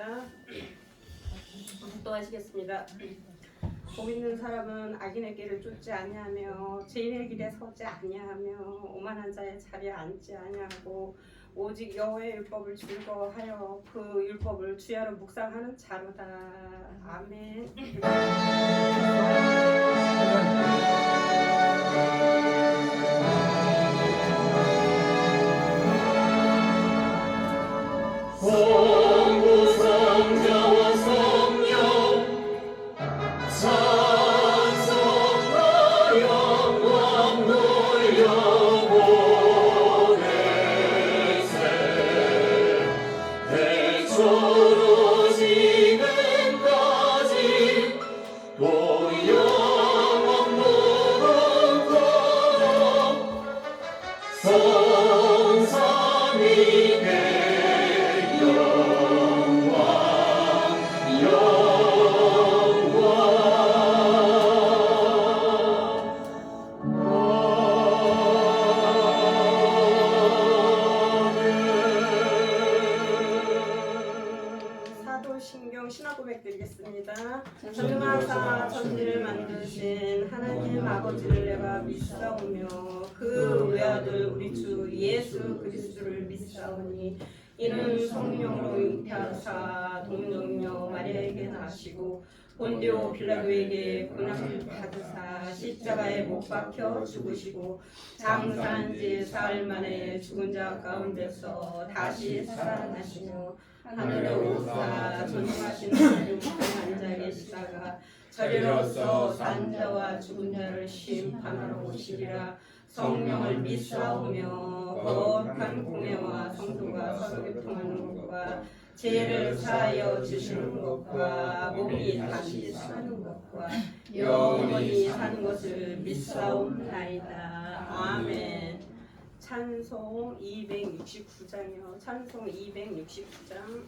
하겠습니다. 묵도하시겠습니다. 복 있는 사람은 악인의 길을 쫓지 아니하며 죄인의 길에 서지 아니하며 오만한 자의 자리에 앉지 아니하고 오직 여호와의 율법을 즐거워하여 그 율법을 주야로 묵상하는 자로다. 아멘. 사도신경 신화고백 드리겠습니다. 전능하사 천지를 만드신 하나님 아버지를 내가 믿사오며 그 외아들 우리 주 예수 그리스도를 믿사오니 이는 성령으로 잉태하사 동정녀 마리아에게 나시고 본디오 빌라도에게 고난을 받으사 십자가에 못 박혀 죽으시고 장사한 지 사흘 만에 죽은 자 가운데서 다시 살아나시며 하늘에 오르사 전능하신 하나님 우편에 앉아 계시다가 저리로서 산 자와 죽은 자를 심판하러 오시리라. 성령을 믿사오며 거룩한 공예와 성도가 서로 교통하는 것과 죄를 사하여 주시는 것과 몸이 다시 사는 것과 영원히 사는 것을 믿사옵나이다. 아멘. 찬송 269장이요. 찬송 269장.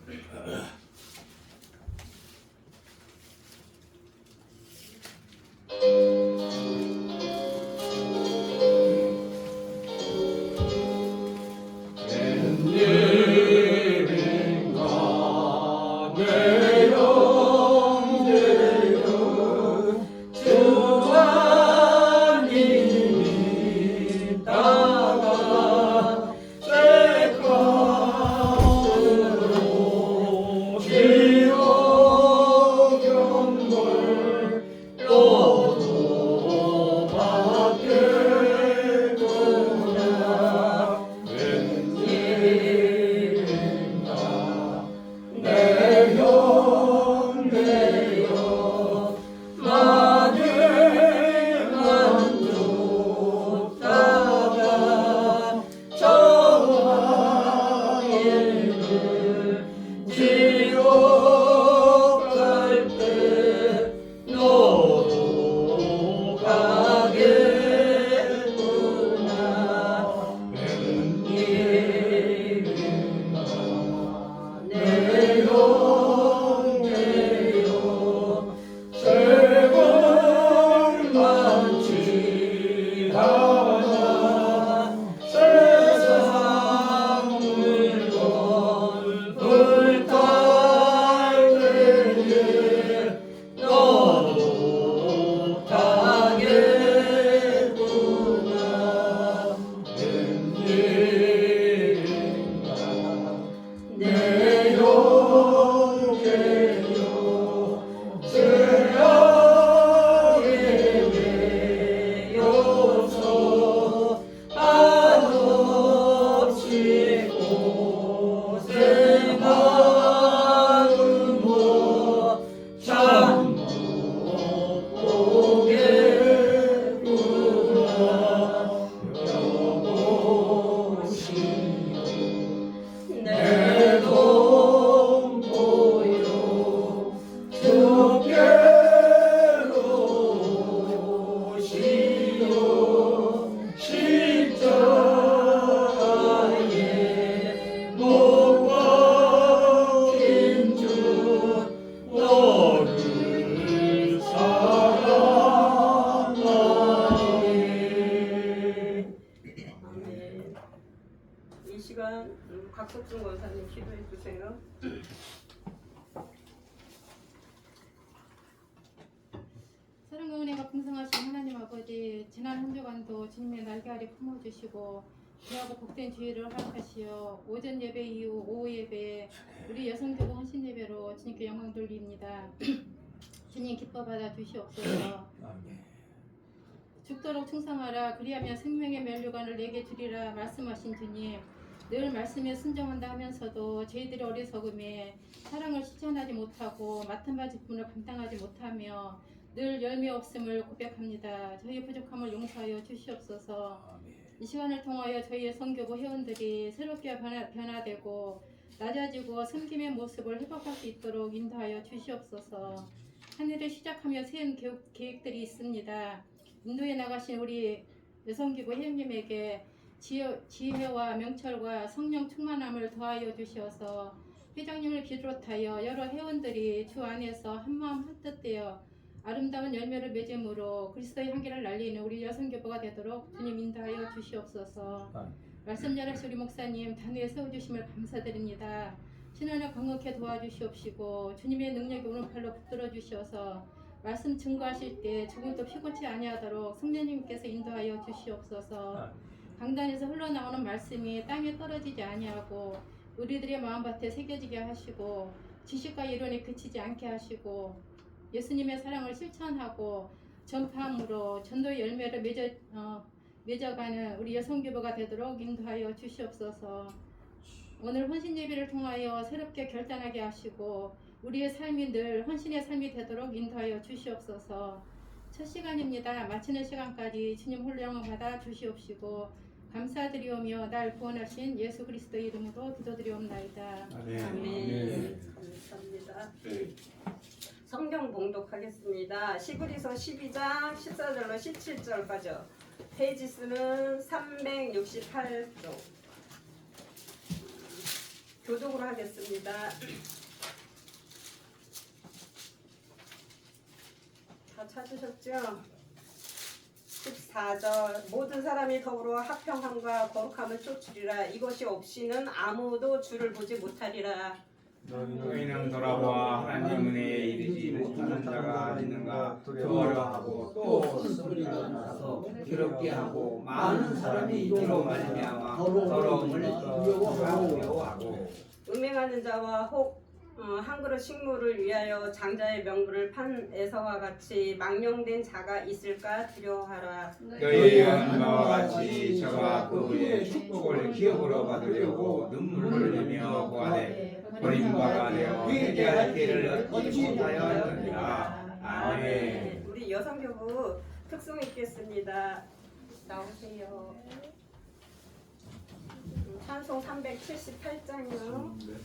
곽석준 권사님 기도해 주세요. 풍성하신 하나님 아버지, 지난 한 주간도 주님의 날개 아래 품어주시고 귀하고 복된 주의를 허락하시어 오전 예배 이후 오후 예배에 우리 여성교구 헌신 예배로 주님께 영광 돌립니다. 주님 기뻐 받아 주시옵소서. 죽도록 충성하라. 그리하면 생명의 면류관을 내게 주리라 말씀하신 주님, 늘 말씀에 순종한다 하면서도 저희들이 어리석음에 사랑을 실천하지 못하고 맡은 바 직분을 감당하지 못하며 늘 열매 없음을 고백합니다. 저희 부족함을 용서하여 주시옵소서. 이 시간을 통하여 저희의 성교부 회원들이 새롭게 변화되고 낮아지고 섬김의 모습을 회복할 수 있도록 인도하여 주시옵소서. 한 해를 시작하며 세운 계획들이 있습니다. 인도에 나가신 우리 여성기부 회원님에게 지혜와 명철과 성령 충만함을 더하여 주시어서 회장님을 비롯하여 여러 회원들이 주 안에서 한마음 한뜻되어 아름다운 열매를 맺음으로 그리스도의 향기를 날리는 우리 여성교부가 되도록 주님 인도하여 주시옵소서. 말씀 잘하신 우리 목사님 단위에 세워주심을 감사드립니다. 신앙을 강력히 도와주시옵시고 주님의 능력이 오른팔로 붙들어 주시어서 말씀 증거하실 때 조금도 피곤치 아니하도록 성령님께서 인도하여 주시옵소서. 강단에서 흘러나오는 말씀이 땅에 떨어지지 아니하고 우리들의 마음밭에 새겨지게 하시고 지식과 이론에 그치지 않게 하시고 예수님의 사랑을 실천하고 전파함으로 전도의 열매를 맺어가는 우리 여성교부가 되도록 인도하여 주시옵소서. 오늘 헌신 예배를 통하여 새롭게 결단하게 하시고 우리의 삶이 늘 헌신의 삶이 되도록 인도하여 주시옵소서. 첫 시간입니다. 마치는 시간까지 주님 홀로 영광 받아 주시옵시고 감사드리오며 날 구원하신 예수 그리스도의 이름으로 기도드리옵나이다. 아멘. 감사합니다. 성경 봉독하겠습니다. 시브리서 12장 14절로 17절까지. 페이지 수는 368쪽. 교독으로 하겠습니다. 다 찾으셨죠? 14절 모든 사람이 더불어 합평함과 거룩함을 쫓으리라. 이것이 없이는 아무도 주를 보지 못하리라. 너희는 돌아보아 하나님 은혜에 이르지 못하는 자가 있는가 두려워하고 또 스스로가 나서 괴롭게 하고 많은 사람이 이로 말미암아 더러움을 두려워하고 음행하는 자와 혹 한 그릇 식물을 위하여 장자의 명분을 판 에서와 같이 망령된 자가 있을까 두려워하라. 너희는 나와 같이 저가 그 후에 축복을 기업으로 받으려고 눈물을 흘리며 구하되 버림받아 되어 회개할 기회를 얻지 못하였느니라. 아멘. 우리 여성교부 특송 읽겠습니다. 나오세요. 찬송 378장이요.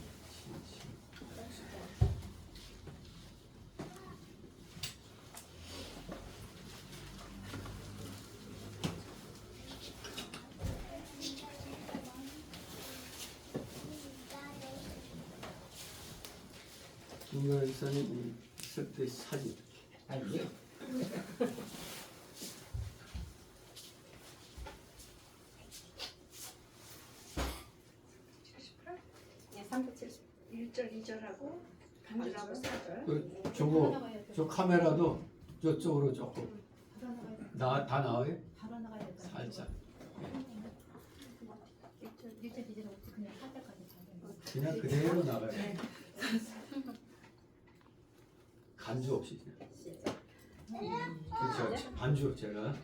김여사님 있을 때 사진. 아니요. 네, 371절 2절하고 반절하고 4절. 저거 저 카메라도 저쪽으로 조금 다 나와요? 살짝. 그냥 그대로 나가요. 간주 없이 그냥. 그렇죠. 반주 제가.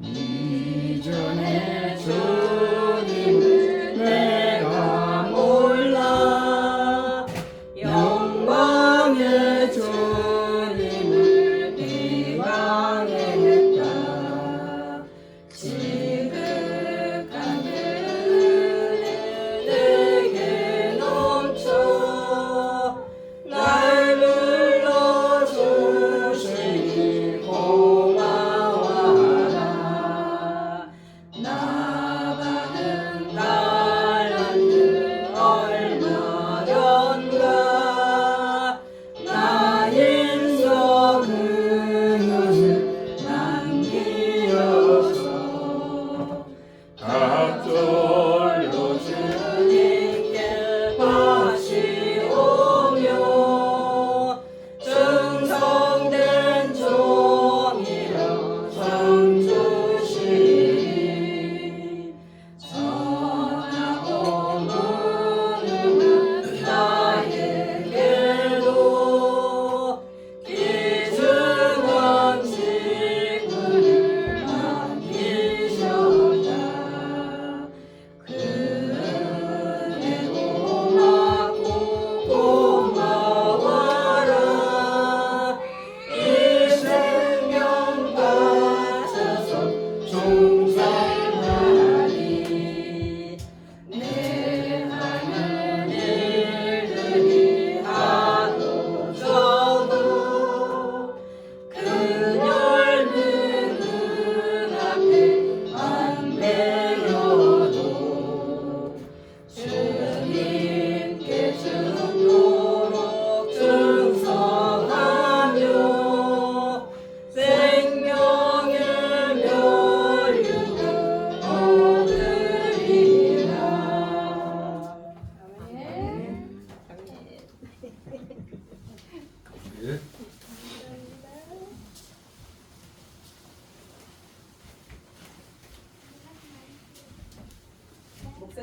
이전에 주님을 내가 몰라 영광의 주님을 비방했다. 지극한 은혜 내게 넘쳐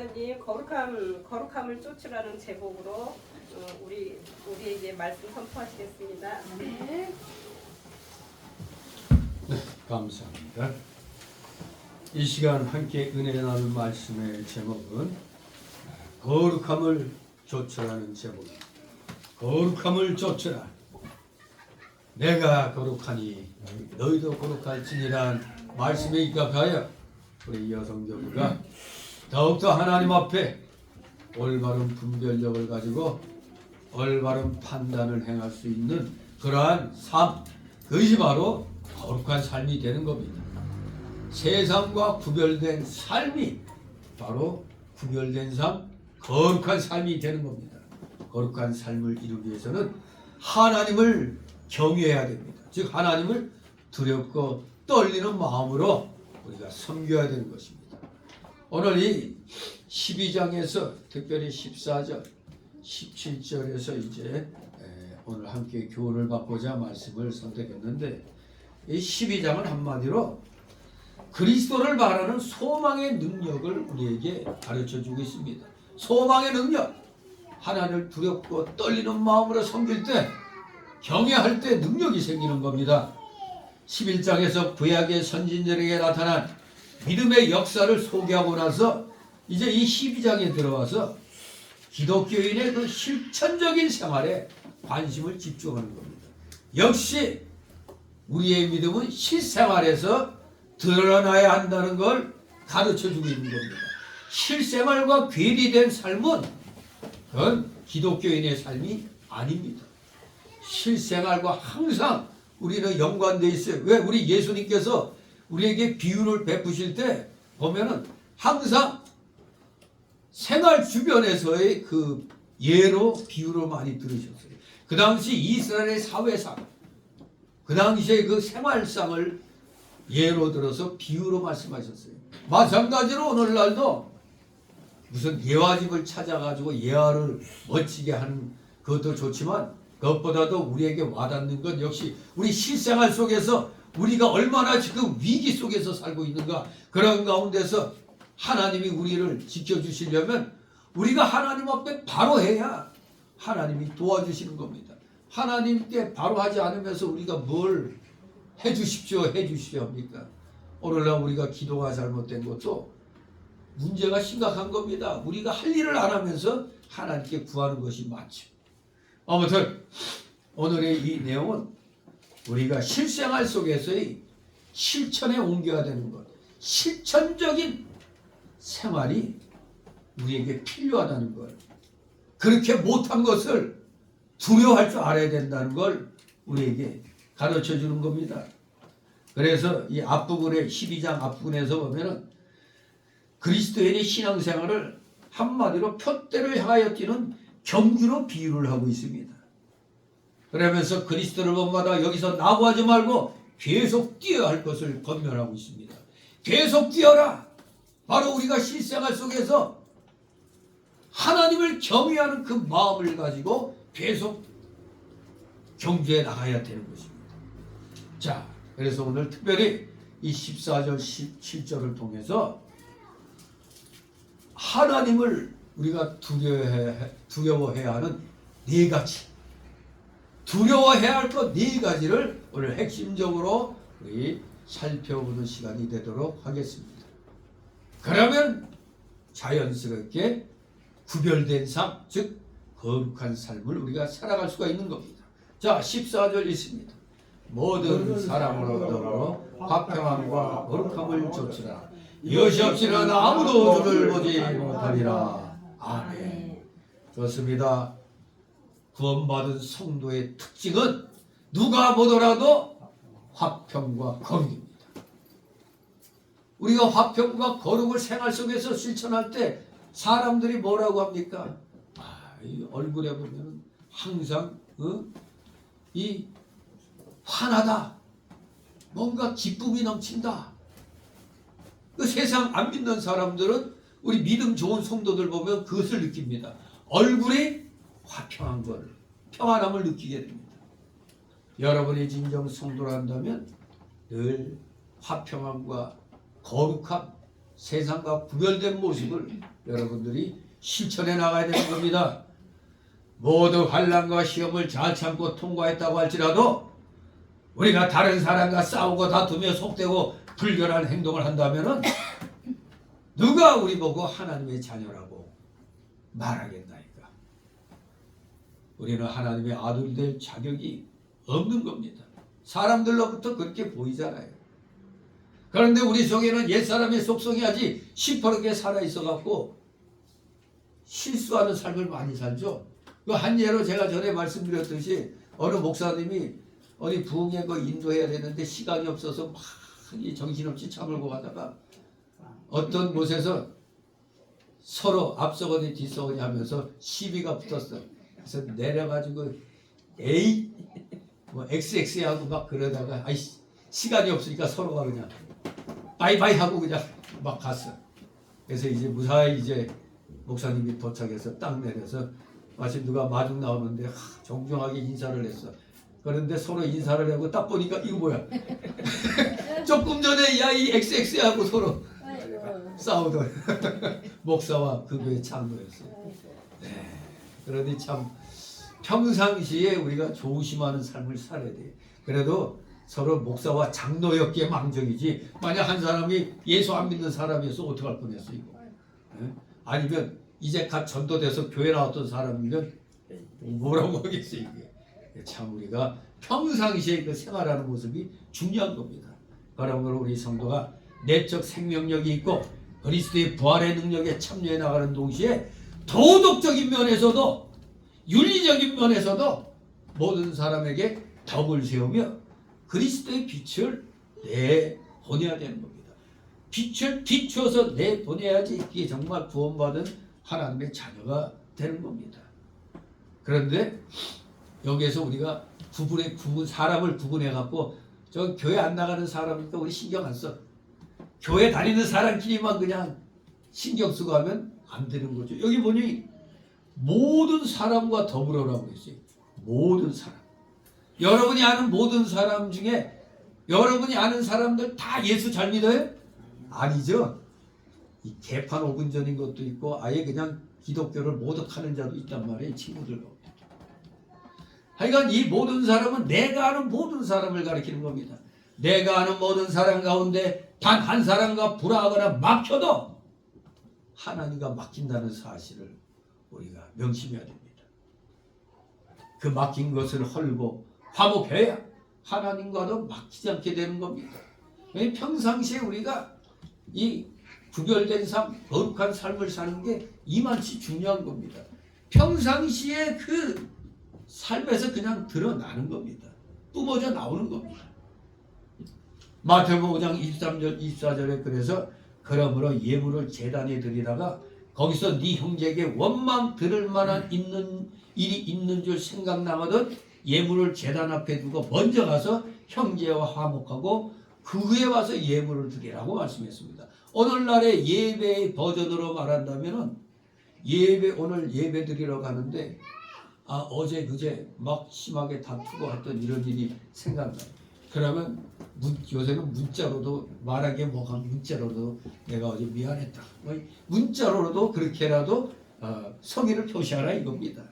목사님 거룩함을 쫓으라는 제목으로 우리에게 말씀 선포하시겠습니다. 네. 감사합니다. 이 시간 함께 은혜 나눌 말씀의 제목은 거룩함을 쫓으라는 제목입니다. 거룩함을 쫓으라. 내가 거룩하니 너희도 거룩할지니란 말씀에 입각하여 우리 여성교회가 더욱더 하나님 앞에 올바른 분별력을 가지고 올바른 판단을 행할 수 있는 그러한 삶, 그것이 바로 거룩한 삶이 되는 겁니다. 세상과 구별된 삶이 바로 구별된 삶, 거룩한 삶이 되는 겁니다. 거룩한 삶을 이루기 위해서는 하나님을 경외해야 됩니다. 즉 하나님을 두렵고 떨리는 마음으로 우리가 섬겨야 되는 것입니다. 오늘 이 12장에서 특별히 14절, 17절에서 이제 오늘 함께 교훈을 받고자 말씀을 선택했는데 이 12장은 한마디로 그리스도를 말하는 소망의 능력을 우리에게 가르쳐주고 있습니다. 소망의 능력, 하나님을 두렵고 떨리는 마음으로 섬길 때, 경외할 때 능력이 생기는 겁니다. 11장에서 구약의 선진들에게 나타난 믿음의 역사를 소개하고 나서 이제 이 12장에 들어와서 기독교인의 그 실천적인 생활에 관심을 집중하는 겁니다. 역시 우리의 믿음은 실생활에서 드러나야 한다는 걸 가르쳐주고 있는 겁니다. 실생활과 괴리된 삶은 그건 기독교인의 삶이 아닙니다. 실생활과 항상 우리는 연관되어 있어요. 왜? 우리 예수님께서 우리에게 비유를 베푸실 때 보면은 항상 생활 주변에서의 그 예로 비유를 많이 들으셨어요. 그 당시 이스라엘의 사회상, 그 당시의 그 생활상을 예로 들어서 비유로 말씀하셨어요. 마찬가지로 오늘날도 무슨 예화집을 찾아가지고 예화를 멋지게 하는 그것도 좋지만 그것보다도 우리에게 와닿는 건 역시 우리 실생활 속에서 우리가 얼마나 지금 위기 속에서 살고 있는가, 그런 가운데서 하나님이 우리를 지켜주시려면 우리가 하나님 앞에 바로 해야 하나님이 도와주시는 겁니다. 하나님께 바로 하지 않으면서 우리가 뭘 해주십시오 합니까? 오늘날 우리가 기도가 잘못된 것도 문제가 심각한 겁니다. 우리가 할 일을 안 하면서 하나님께 구하는 것이 맞죠. 아무튼 오늘의 이 내용은 우리가 실생활 속에서의 실천에 옮겨야 되는 것, 실천적인 생활이 우리에게 필요하다는 것, 그렇게 못한 것을 두려워할 줄 알아야 된다는 걸 우리에게 가르쳐 주는 겁니다. 그래서 이 앞부분에 12장 앞부분에서 보면은 그리스도인의 신앙생활을 한마디로 푯대를 향하여 뛰는 경주로 비유를 하고 있습니다. 그러면서 그리스도를 본마다 여기서 나고하지 말고 계속 뛰어야 할 것을 권면하고 있습니다. 계속 뛰어라. 바로 우리가 실생활 속에서 하나님을 경외하는 그 마음을 가지고 계속 경주에 나가야 되는 것입니다. 자, 그래서 오늘 특별히 이 14절, 17절을 통해서 하나님을 우리가 두려워해야 하는 네 가지, 두려워해야 할 것 네 가지를 오늘 핵심적으로 우리 살펴보는 시간이 되도록 하겠습니다. 그러면 자연스럽게 구별된 삶, 즉 거룩한 삶을 우리가 살아갈 수가 있는 겁니다. 자, 14절 있습니다. 모든 사람으로 더불어 화평함과 거룩함을 좇으라. 이것이 없이는 아무도 주를 보지 못하리라. 아멘. 좋습니다. 구원받은 성도의 특징은 누가 보더라도 화평과 거룩입니다. 우리가 화평과 거룩을 생활 속에서 실천할 때 사람들이 뭐라고 합니까? 이 얼굴에 보면 항상 이 환하다, 뭔가 기쁨이 넘친다. 그 세상 안 믿는 사람들은 우리 믿음 좋은 성도들 보면 그것을 느낍니다. 얼굴이 화평한 걸, 평안함을 느끼게 됩니다. 여러분이 진정 성도를 한다면 늘 화평함과 거룩함, 세상과 구별된 모습을 여러분들이 실천해 나가야 되는 겁니다. 모두 환난과 시험을 잘 참고 통과했다고 할지라도 우리가 다른 사람과 싸우고 다투며 속되고 불결한 행동을 한다면은 누가 우리 보고 하나님의 자녀라고 말하겠나이까? 우리는 하나님의 아들이 될 자격이 없는 겁니다. 사람들로부터 그렇게 보이잖아요. 그런데 우리 속에는 옛사람의 속성이 아직 시퍼렇게 살아있어갖고 실수하는 삶을 많이 살죠. 그 한 예로 제가 전에 말씀드렸듯이 어느 목사님이 어디 부흥회 그 인도해야 되는데 시간이 없어서 막 정신없이 차물고 가다가 어떤 곳에서 서로 앞서거니 뒤서거니 하면서 시비가 붙었어. 그래서 내려가지고 에이 뭐 XX 하고 막 그러다가 아이 시간이 없으니까 서로가 그냥 바이바이 하고 그냥 막 갔어. 그래서 이제 무사히 이제 목사님이 도착해서 딱 내려서 마치 누가 마중 나오는데 정중하게 인사를 했어. 그런데 서로 인사를 하고 딱 보니까 이거 뭐야? 조금 전에 야 이 XX 하고 서로 싸우던 목사와 그 교회 장로였어요. 네. 그러니 참 평상시에 우리가 조심하는 삶을 살아야 돼요. 그래도 서로 목사와 장로였기에 망정이지 만약 한 사람이 예수 안 믿는 사람이었어 어떡할 뻔했어 이거. 네? 아니면 이제 갓 전도돼서 교회 나왔던 사람이면 뭐라고 하겠어 이게. 참 우리가 평상시에 그 생활하는 모습이 중요한 겁니다. 그러므로 우리 성도가 내적 생명력이 있고 그리스도의 부활의 능력에 참여해 나가는 동시에 도덕적인 면에서도 윤리적인 면에서도 모든 사람에게 덕을 세우며 그리스도의 빛을 내보내야 되는 겁니다. 빛을 비추어서 내보내야지 이게 정말 구원받은 하나님의 자녀가 되는 겁니다. 그런데 여기에서 우리가 사람을 구분해 갖고 저 교회 안 나가는 사람이니까 우리 신경 안 써. 교회 다니는 사람끼리만 그냥 신경 쓰고 하면 안 되는 거죠. 여기 보니 모든 사람과 더불어라고 했어요. 모든 사람. 여러분이 아는 모든 사람 중에 여러분이 아는 사람들 다 예수 잘 믿어요? 아니죠. 이 개판 오근전인 것도 있고 아예 그냥 기독교를 모독하는 자도 있단 말이에요. 친구들. 하여간 이 모든 사람은 내가 아는 모든 사람을 가리키는 겁니다. 내가 아는 모든 사람 가운데 단 한 사람과 불화하거나 막혀도 하나님과 막힌다는 사실을 우리가 명심해야 됩니다. 그 막힌 것을 헐고 화목해야 하나님과도 막히지 않게 되는 겁니다. 평상시에 우리가 이 구별된 삶, 거룩한 삶을 사는 게 이만치 중요한 겁니다. 평상시에 그 삶에서 그냥 드러나는 겁니다. 뿜어져 나오는 겁니다. 마태복음 5장 23절 24절에 그래서 그러므로 예물을 제단에 드리다가 거기서 네 형제에게 원망 들을 만한 일이 있는 줄 생각나거든 예물을 제단 앞에 두고 먼저 가서 형제와 화목하고 그 후에 와서 예물을 드리라고 말씀했습니다. 오늘날의 예배의 버전으로 말한다면은 오늘 예배 드리러 가는데 어제 그제 막 심하게 다투고 했던 이런 일이 생각나요. 그러면 요새는 문자로도 말하기에 뭐한 문자로도 내가 어제 미안했다. 문자로도 그렇게라도 성의를 표시하라 이겁니다.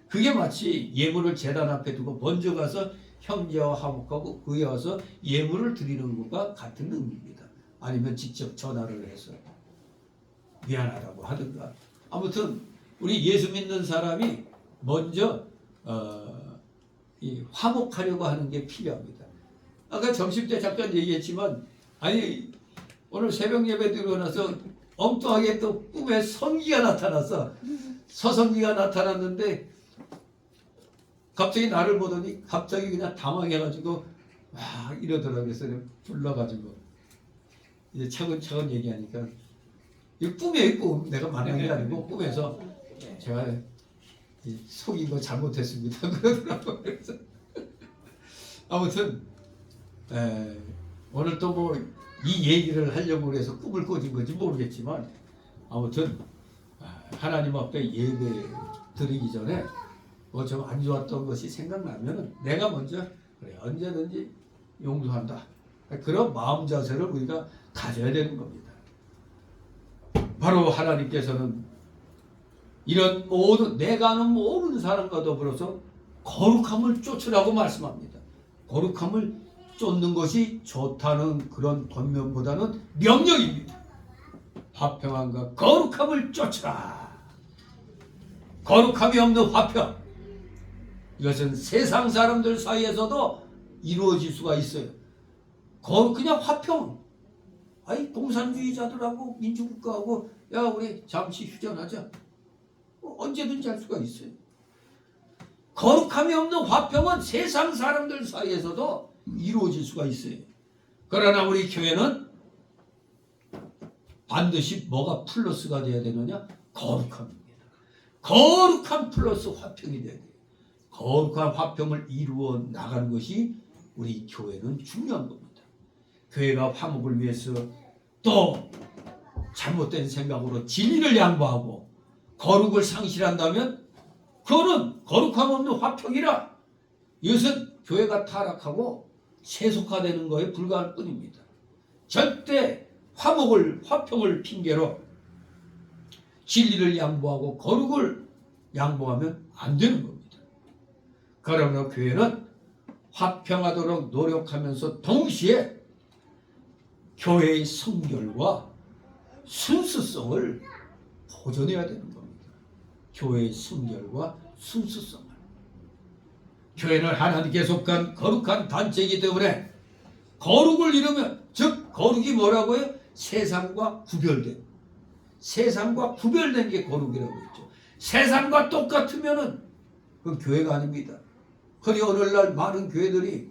그게 마치 예물을 제단 앞에 두고 먼저 가서 형제와 화목하고 그에 와서 예물을 드리는 것과 같은 의미입니다. 아니면 직접 전화를 해서 미안하다고 하든가. 아무튼 우리 예수 믿는 사람이 먼저 이 화목하려고 하는 게 필요합니다. 아까 점심 때 잠깐 얘기했지만 오늘 새벽 예배 들어나서 엉뚱하게 또 꿈에 성기가 나타났어. 서성기가 나타났는데 갑자기 나를 보더니 갑자기 그냥 당황해가지고 이러더라고요. 그래서 불러가지고 이제 차근차근 얘기하니까 이 꿈이에요. 꿈. 내가 만난 게 아니고 꿈에서 제가 속인 거 잘못했습니다. 그러더라고요. 그래서 아무튼 오늘 또 뭐 이 얘기를 하려고 해서 꿈을 꿔진 건지 모르겠지만 아무튼 하나님 앞에 예배 드리기 전에 뭐 좀 안 좋았던 것이 생각나면 내가 먼저 그래 언제든지 용서한다. 그런 마음 자세를 우리가 가져야 되는 겁니다. 바로 하나님께서는 이런 모든 내가 아는 모든 사람과 더불어서 거룩함을 쫓으라고 말씀합니다. 거룩함을 쫓는 것이 좋다는 그런 권면보다는 명령입니다. 화평함과 거룩함을 쫓으라. 거룩함이 없는 화평, 이것은 세상 사람들 사이에서도 이루어질 수가 있어요. 그냥 화평. 아이 공산주의자들하고 민주국가하고 야 우리 잠시 휴전하자. 언제든지 할 수가 있어요. 거룩함이 없는 화평은 세상 사람들 사이에서도 이루어질 수가 있어요. 그러나 우리 교회는 반드시 뭐가 플러스가 돼야 되느냐? 거룩함입니다. 거룩함 플러스 화평이 돼야 돼요. 거룩한 화평을 이루어 나가는 것이 우리 교회는 중요한 겁니다. 교회가 화목을 위해서 또 잘못된 생각으로 진리를 양보하고 거룩을 상실한다면 그거는 거룩함 없는 화평이라 이것은 교회가 타락하고 세속화되는 것에 불과할 뿐입니다. 절대 화평을 핑계로 진리를 양보하고 거룩을 양보하면 안 되는 겁니다. 그러므로 교회는 화평하도록 노력하면서 동시에 교회의 성결과 순수성을 보존해야 되는 겁니다. 교회의 성결과 순수성을. 교회는 하나님께 속한 거룩한 단체이기 때문에 거룩을 이루면, 즉 거룩이 뭐라고요? 세상과 구별된 게 거룩이라고 했죠. 세상과 똑같으면은 그건 교회가 아닙니다. 그리 오늘날 많은 교회들이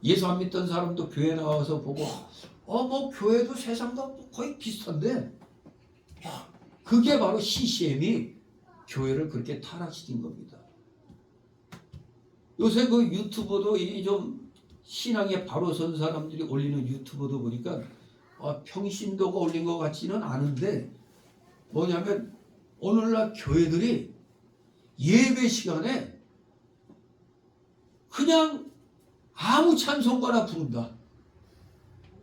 예수 안 믿던 사람도 교회 나와서 보고 뭐 교회도 세상과 거의 비슷한데, 그게 바로 CCM이 교회를 그렇게 타락시킨 겁니다. 요새 그 유튜버도 이 좀 신앙에 바로 선 사람들이 올리는 유튜버도 보니까 평신도가 올린 것 같지는 않은데, 뭐냐면 오늘날 교회들이 예배 시간에 그냥 아무 찬송가나 부른다.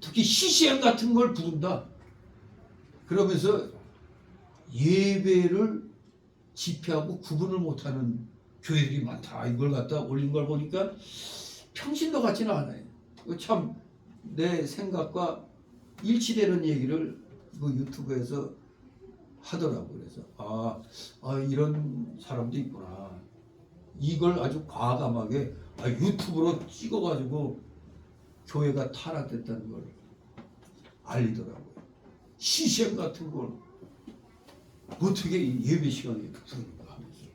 특히 CCM 같은 걸 부른다. 그러면서 예배를 집회하고 구분을 못하는 교회들이 많다. 이걸 갖다 올린 걸 보니까 평신도 같지는 않아요. 참 내 생각과 일치되는 얘기를 그 유튜브에서 하더라고. 그래서 이런 사람도 있구나. 이걸 아주 과감하게 유튜브로 찍어가지고 교회가 타락됐다는 걸 알리더라고요. CCM 같은 걸 어떻게 예배 시간에 부르는가 하면서.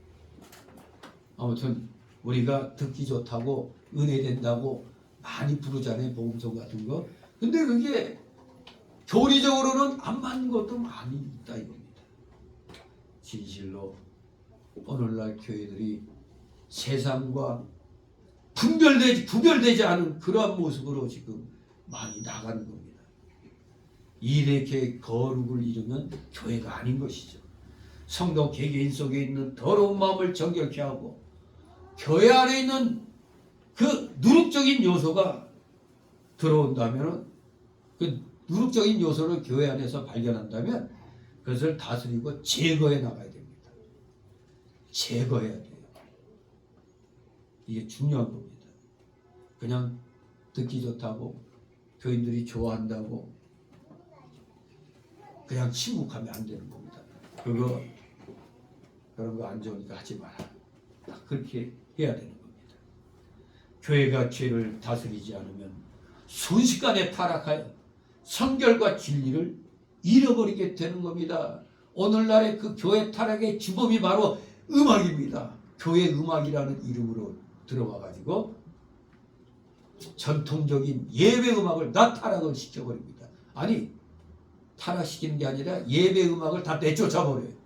아무튼 우리가 듣기 좋다고 은혜된다고 많이 부르잖아요. 복음송 같은 거. 근데 그게 교리적으로는 안 맞는 것도 많이 있다 이겁니다. 진실로 오늘날 교회들이 세상과 구별되지 않은 그러한 모습으로 지금 많이 나가는 겁니다. 이렇게 거룩을 이루면 교회가 아닌 것이죠. 성도 개개인 속에 있는 더러운 마음을 정결케 하고 교회 안에 있는 그 누룩적인 요소가 들어온다면, 그 누룩적인 요소를 교회 안에서 발견한다면 그것을 다스리고 제거해 나가야 됩니다. 제거해야 돼요. 이게 중요한 겁니다. 그냥 듣기 좋다고 교인들이 좋아한다고 그냥 침묵하면 안 되는 겁니다. 그런 거 안 좋으니까 하지 마라. 그렇게 해야 되는 겁니다. 교회가 죄를 다스리지 않으면 순식간에 타락하여 성결과 진리를 잃어버리게 되는 겁니다. 오늘날의 그 교회 타락의 주범이 바로 음악입니다. 교회 음악이라는 이름으로 들어와가지고 전통적인 예배 음악을 다 타락을 시켜버립니다. 아니, 타락시키는 게 아니라 예배 음악을 다 내쫓아버려요.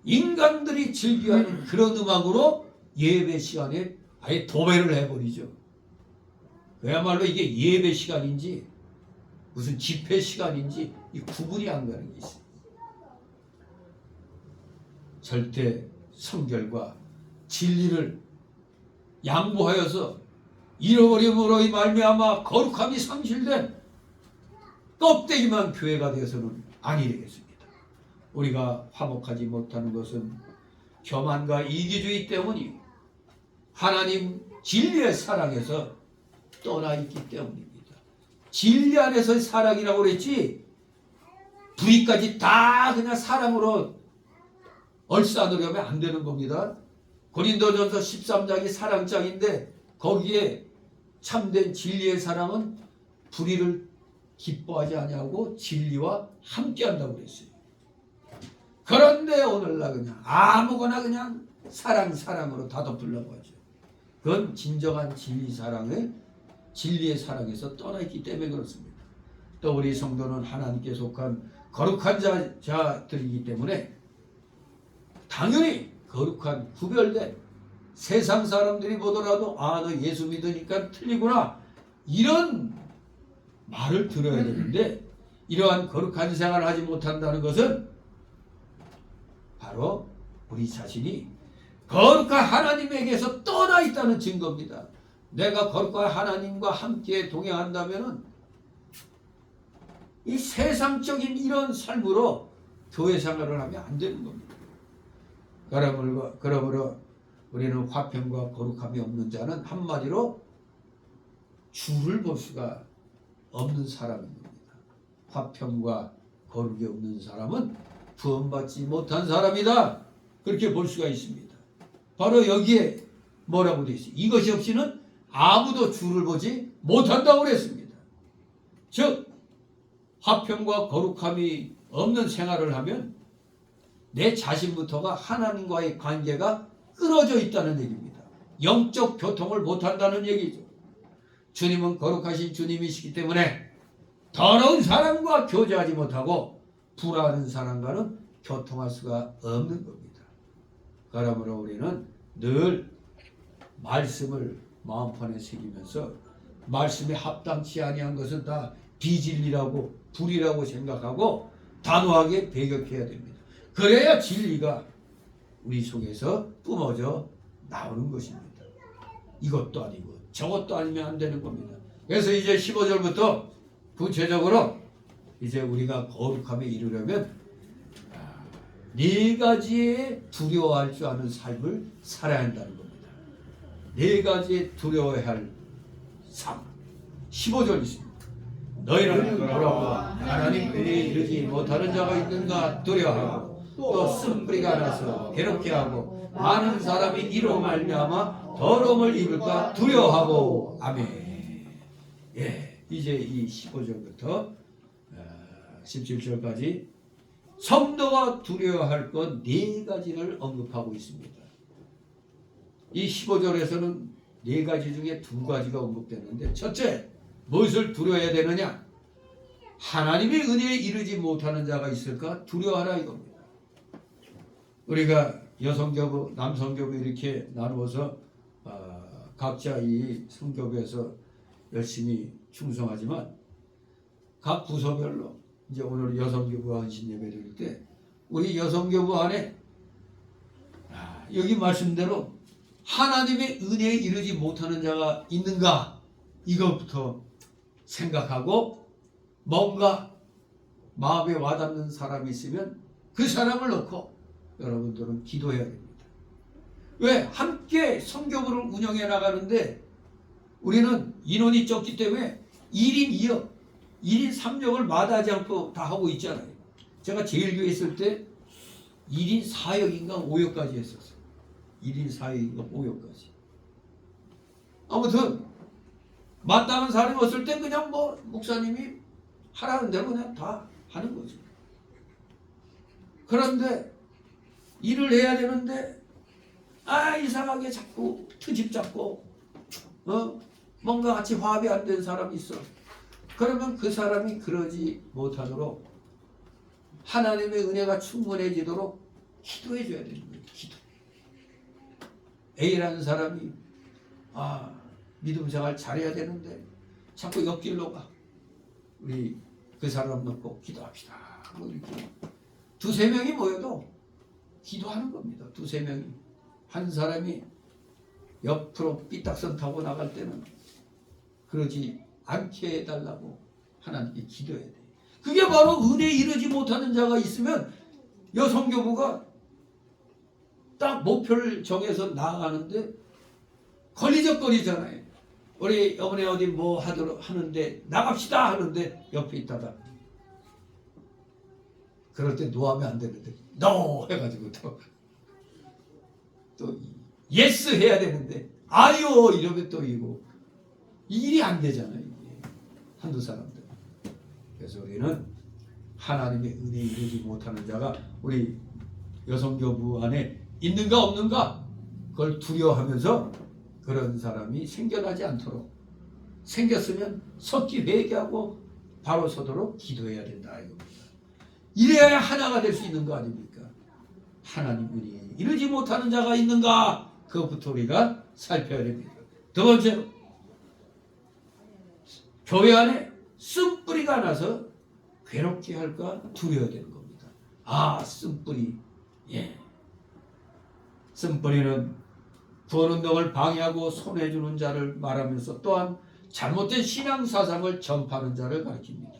인간들이 즐겨하는 그런 음악으로 예배 시간에 아예 도배를 해버리죠. 그야말로 이게 예배 시간인지 무슨 집회 시간인지 이 구분이 안 가는 게 있어요. 절대 성결과 진리를 양보하여서 잃어버림으로 말미암아 거룩함이 상실된 껍데기만 교회가 되어서는 아니 되겠습니다. 우리가 화목하지 못하는 것은 교만과 이기주의 때문이요, 하나님 진리의 사랑에서 떠나 있기 때문입니다. 진리 안에서의 사랑이라고 그랬지 불의까지 다 그냥 사랑으로 얼싸놓으려면 안 되는 겁니다. 고린도전서 13장이 사랑장인데 거기에 참된 진리의 사랑은 불의를 기뻐하지 아니하고 진리와 함께한다고 그랬어요. 그런데 오늘날 그냥 아무거나 그냥 사랑으로 다 덮으려고 하죠. 그건 진정한 진리의 사랑에서 떠나 있기 때문에 그렇습니다. 또 우리 성도는 하나님께 속한 거룩한 자들이기 때문에 당연히 거룩한 구별된 세상 사람들이 보더라도 아, 너 예수 믿으니까 틀리구나 이런 말을 들어야 되는데 이러한 거룩한 생활을 하지 못한다는 것은 바로 우리 자신이 거룩한 하나님에게서 떠나 있다는 증거입니다. 내가 거룩한 하나님과 함께 동행한다면은 이 세상적인 이런 삶으로 교회 생활을 하면 안 되는 겁니다. 그러므로 우리는 화평과 거룩함이 없는 자는 한마디로 주를 볼 수가 없는 사람입니다. 화평과 거룩이 없는 사람은 구원받지 못한 사람이다. 그렇게 볼 수가 있습니다. 바로 여기에 뭐라고 되어 있어요? 이것이 없이는 아무도 주를 보지 못한다고 그랬습니다. 즉 화평과 거룩함이 없는 생활을 하면 내 자신부터가 하나님과의 관계가 끊어져 있다는 얘기입니다. 영적 교통을 못한다는 얘기죠. 주님은 거룩하신 주님이시기 때문에 더러운 사람과 교제하지 못하고 불화하는 사람과는 교통할 수가 없는 겁니다. 그러므로 우리는 늘 말씀을 마음판에 새기면서 말씀에 합당치 아니한 것은 다 비진리라고 불이라고 생각하고 단호하게 배격해야 됩니다. 그래야 진리가 우리 속에서 뿜어져 나오는 것입니다. 이것도 아니고 저것도 아니면 안 되는 겁니다. 그래서 이제 15절부터 구체적으로 이제 우리가 거룩함에 이르려면 네 가지의 두려워할 줄 아는 삶을 살아야 한다는 겁니다. 네 가지의 두려워해야 할 삶. 15절 있습니다. 너희는 뭐라고 하나님 은혜에 이르지 못하는 자가 있는가 두려워하고 또 쓴뿌리가 나서 괴롭게 하고 많은 사람이 이로 말미암아 더러움을 입을까 두려워하고. 아멘. 예, 이제 이 15절부터 17절까지 성도가 두려워할 것 네 가지를 언급하고 있습니다. 이 15절에서는 네 가지 중에 두 가지가 언급되는데, 첫째, 무엇을 두려워해야 되느냐? 하나님의 은혜에 이르지 못하는 자가 있을까 두려워하라 이겁니다. 우리가 여성교부, 남성교부 이렇게 나누어서 각자 이 성교부에서 열심히 충성하지만 각 부서별로 이제 오늘 여성교부와 헌신 예배 드릴 때 우리 여성교부 안에 여기 말씀대로 하나님의 은혜에 이르지 못하는 자가 있는가 이것부터 생각하고 뭔가 마음에 와닿는 사람이 있으면 그 사람을 놓고 여러분들은 기도해야 됩니다. 왜? 함께 성교부를 운영해 나가는데 우리는 인원이 적기 때문에 1인 2역, 1인 3역을 마다하지 않고 다 하고 있잖아요. 제가 제일교회 있을 때 1인 4역인가 5역까지 했었어요. 1인 4역인가 5역까지. 아무튼 마땅한 사람이 없을 때 그냥 뭐 목사님이 하라는 대로 그냥 다 하는 거죠. 그런데 일을 해야 되는데 이상하게 자꾸 트집 잡고 뭔가 같이 화합이 안 된 사람이 있어. 그러면 그 사람이 그러지 못하도록 하나님의 은혜가 충분해지도록 기도해 줘야 되는 거예요. 기도. A라는 사람이 믿음 생활 잘해야 되는데 자꾸 옆길로 가. 우리 그 사람 놓고 기도합시다. 뭐 이렇게 두세 명이 모여도 기도하는 겁니다. 두세 명이. 한 사람이 옆으로 삐딱선 타고 나갈 때는 그러지 않게 해달라고 하나님께 기도해야 돼요. 그게 바로 은혜에 이르지 못하는 자가 있으면 여성교부가 딱 목표를 정해서 나아가는데 걸리적거리잖아요. 우리 어머니 어디 뭐 하는데 나갑시다 하는데 옆에 있다가 그럴 때 노하면 안 되는데 노 해가지고 또 예스 해야 되는데 아유 이러면 또 이거 일이 안 되잖아요. 이게. 한두 사람들. 그래서 우리는 하나님의 은혜에 이르지 못하는 자가 우리 여성교부 안에 있는가 없는가 그걸 두려워하면서 그런 사람이 생겨나지 않도록, 생겼으면 섰기 회개하고 바로 서도록 기도해야 된다 이겁니다. 이래야 하나가 될 수 있는 거 아닙니까? 하나님 은혜에 이르지 못하는 자가 있는가 그것부터 우리가 살펴야 됩니다. 두 번째로 교회 안에 쓴뿌리가 나서 괴롭게 할까 두려워야 되는 겁니다. 아, 쓴뿌리. 예. 쓴뿌리는 구원운동을 방해하고 손해주는 자를 말하면서 또한 잘못된 신앙사상을 전파하는 자를 가리킵니다.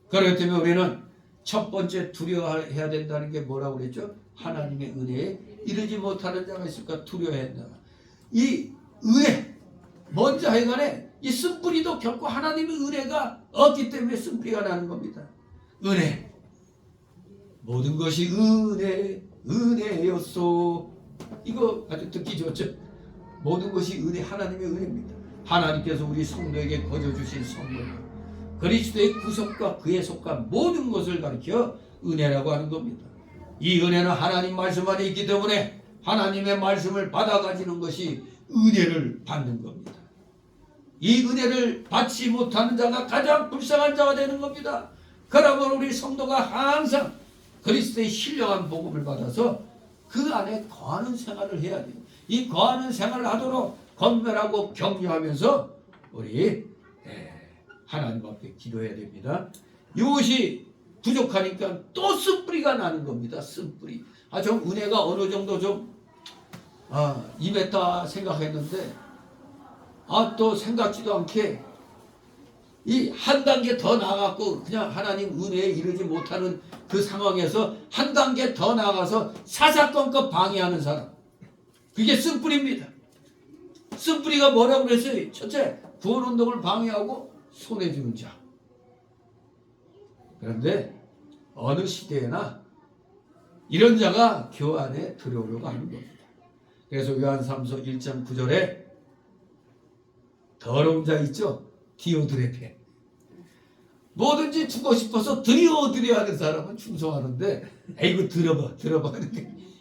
그렇기 때문에 우리는 첫 번째 두려워해야 된다는 게 뭐라고 그랬죠? 하나님의 은혜에 이르지 못하는 자가 있을까 두려워해야 된다. 이 은혜, 먼저 하여간에 이 쓴뿌리도 결코 하나님의 은혜가 없기 때문에 쓴뿌리가 나는 겁니다. 은혜. 모든 것이 은혜였소. 이거 아주 듣기 좋죠? 모든 것이 은혜, 하나님의 은혜입니다. 하나님께서 우리 성도에게 거저주신 선물, 그리스도의 구속과 그의 속한 모든 것을 가리켜 은혜라고 하는 겁니다. 이 은혜는 하나님 말씀 안에 있기 때문에 하나님의 말씀을 받아 가지는 것이 은혜를 받는 겁니다. 이 은혜를 받지 못하는 자가 가장 불쌍한 자가 되는 겁니다. 그러면 우리 성도가 항상 그리스도의 신령한 복음을 받아서 그 안에 거하는 생활을 해야 돼요. 이 거하는 생활을 하도록 건면하고 격려하면서 우리 하나님 앞에 기도해야 됩니다. 이것이 부족하니까 또 쓴뿌리가 나는 겁니다. 쓴뿌리. 좀 은혜가 어느 정도 좀 임했다 생각했는데 또 생각지도 않게 이 한 단계 더 나아갔고 그냥 하나님 은혜에 이르지 못하는 그 상황에서 한 단계 더 나아가서 사사건건 방해하는 사람, 그게 쓴뿌리입니다. 쓴뿌리가 뭐라고 그랬어요? 첫째, 구원운동을 방해하고 손해주는 자. 그런데 어느 시대에나 이런 자가 교회 안에 들어오려고 하는 겁니다. 그래서 요한삼서 1장 9절에 더러운 자 있죠? 디오드레페. 뭐든지 주고 싶어서 드려야 하는 사람은 충성하는데 이거 들어봐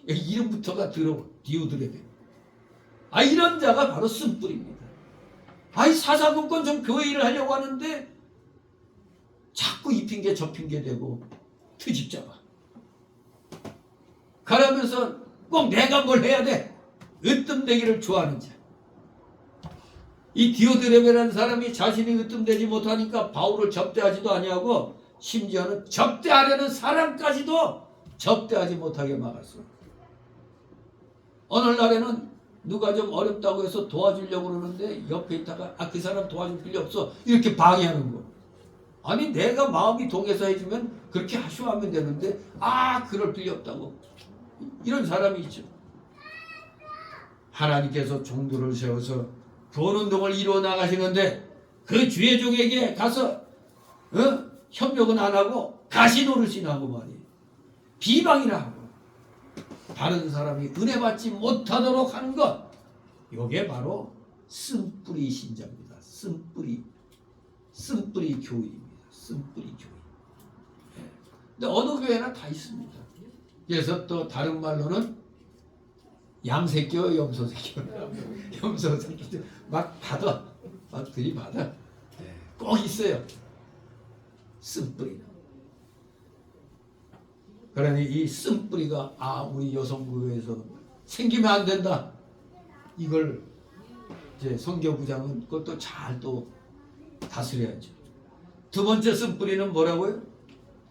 이름부터가 디오드레페. 이런 자가 바로 쓴뿌리입니다. 이 사사건건 좀 교회 일을 하려고 하는데 자꾸 이 핑계 저 핑계 대고 트집 잡아. 그러면서 꼭 내가 뭘 해야 돼. 으뜸되기를 좋아하는 자. 이 디오드레베라는 사람이 자신이 으뜸되지 못하니까 바울을 접대하지도 아니하고 심지어는 접대하려는 사람까지도 접대하지 못하게 막았어. 어느 날에는 누가 좀 어렵다고 해서 도와주려고 그러는데 옆에 있다가 그 사람 도와줄 필요 없어 이렇게 방해하는 거. 내가 마음이 동해서 해주면 그렇게 하쇼하면 되는데 그럴 필요 없다고. 이런 사람이 있죠. 하나님께서 종들을 세워서 구원운동을 이루어 나가시는데 그 주의 종에게 가서 협력은 안 하고 가시노릇이나 하고 말이에요. 비방이나 하고 다른 사람이 은혜 받지 못하도록 하는 것, 이게 바로 쓴뿌리 신자입니다. 쓴뿌리 교인입니다. 쓴뿌리 교인. 근데 어느 교회나 다 있습니다. 그래서 또 다른 말로는 양새끼와 염소새끼, 염소새끼 막 들이받아. 꼭 있어요. 쓴뿌리는. 그러니 이 쓴뿌리가 우리 여성교회에서 생기면 안 된다. 이걸 이제 선교부장은 그것도 잘 또 다스려야죠. 두 번째 쓴뿌리는 뭐라고요?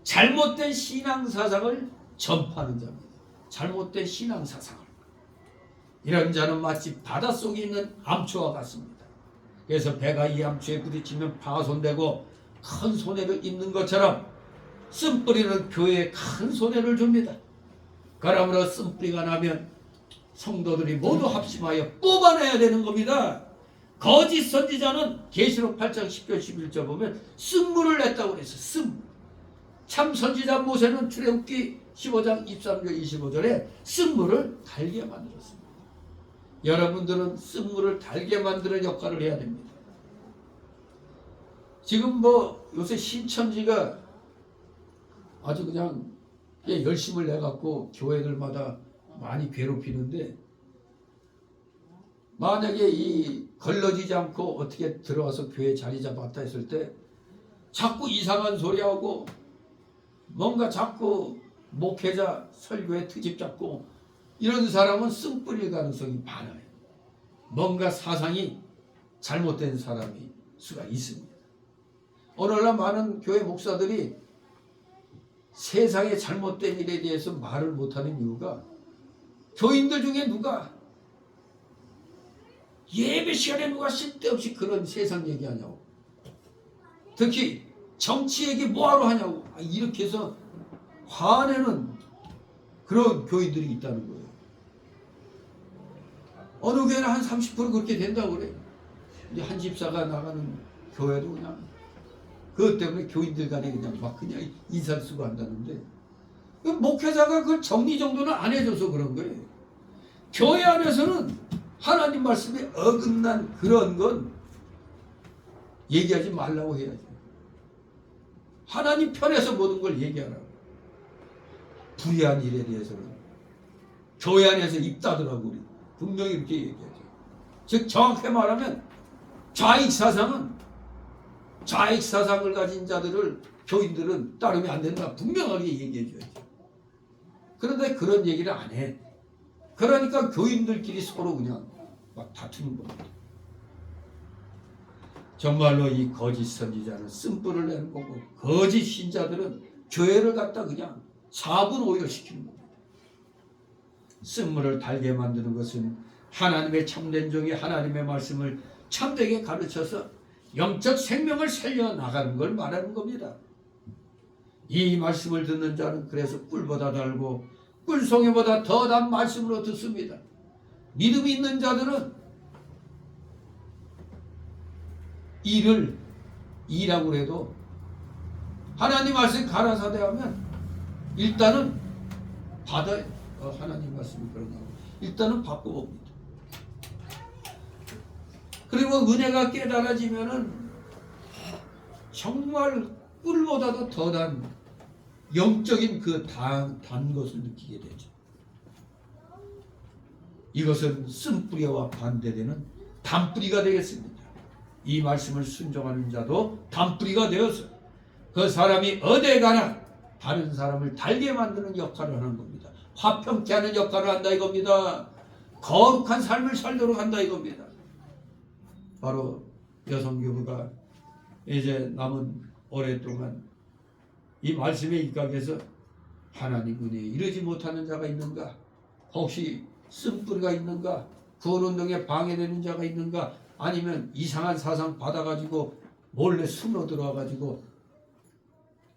잘못된 신앙사상을 전파하는 자입니다. 잘못된 신앙사상을. 이런 자는 마치 바닷속에 있는 암초와 같습니다. 그래서 배가 이 암초에 부딪히면 파손되고 큰 손해를 입는 것처럼 쓴뿌리는 교회에 큰 손해를 줍니다. 그러므로 쓴뿌리가 나면 성도들이 모두 합심하여 뽑아내야 되는 겁니다. 거짓 선지자는 계시록 8장 10절 11절 보면 쓴물을 냈다고 그랬어요. 쓴물. 참 선지자 모세는 출애굽기 15장 23절 25절에 쓴물을 달게 만들었습니다. 여러분들은 쓴물을 달게 만드는 역할을 해야 됩니다. 지금 뭐 요새 신천지가 아주 그냥 열심을 내갖고 교회들마다 많이 괴롭히는데, 만약에 이 걸러지지 않고 어떻게 들어와서 교회 자리 잡았다 했을 때 자꾸 이상한 소리하고 뭔가 자꾸 목회자 설교에 트집 잡고 이런 사람은 쓴뿌릴 가능성이 많아요. 뭔가 사상이 잘못된 사람이 수가 있습니다. 오늘날 많은 교회 목사들이 세상의 잘못된 일에 대해서 말을 못하는 이유가, 교인들 중에 누가 예배 시간에 누가 쓸데없이 그런 세상 얘기하냐고, 특히 정치 얘기 뭐하러 하냐고 이렇게 해서 화내는 그런 교인들이 있다는 거예요. 어느 교회는 한 30% 그렇게 된다고 그래요. 이제 한 집사가 나가는 교회도 그냥 그것 때문에 교인들 간에 그냥 인사를 쓰고 한다는데, 목회자가 그 정리 정도는 안 해줘서 그런 거예요. 교회 안에서는 하나님 말씀에 어긋난 그런 건 얘기하지 말라고 해야죠. 하나님 편에서 모든 걸 얘기하라고. 불의한 일에 대해서는 교회 안에서 입 닫으라고 우리 분명히 이렇게 얘기하죠. 즉 정확히 말하면 좌익 사상을 가진 자들을 교인들은 따르면 안 된다 분명하게 얘기해줘야죠. 그런데 그런 얘기를 안 해. 그러니까 교인들끼리 서로 그냥 막 다투는 겁니다. 정말로 이 거짓 선지자는 쓴뿌리를 내는 거고, 거짓 신자들은 교회를 갖다 그냥 4분 5열 시키는 겁니다. 쓴물을 달게 만드는 것은 하나님의 참된 종이 하나님의 말씀을 참되게 가르쳐서 영적 생명을 살려나가는 걸 말하는 겁니다. 이 말씀을 듣는 자는 그래서 꿀보다 달고 꿀송이보다 더 단 말씀으로 듣습니다. 믿음이 있는 자들은 일하고 해도 하나님 말씀 가라사대하면 일단은 받아요. 하나님 말씀이 그러냐고 일단은 받고 봅니다. 그리고 은혜가 깨달아지면은 정말 꿀보다도 더 단 영적인 그 단 것을 느끼게 되죠. 이것은 쓴뿌리와 반대되는 단뿌리가 되겠습니다. 이 말씀을 순종하는 자도 단뿌리가 되어서 그 사람이 어디에 가나 다른 사람을 달게 만드는 역할을 하는 겁니다. 화평케 하는 역할을 한다 이겁니다. 거룩한 삶을 살도록 한다 이겁니다. 바로 여성교부가 이제 남은 오랫동안 이 말씀에 입각해서 하나님 은혜에 이르지 못하는 자가 있는가? 혹시 쓴뿌리가 있는가? 구원운동에 방해되는 자가 있는가? 아니면 이상한 사상 받아가지고 몰래 숨어 들어와가지고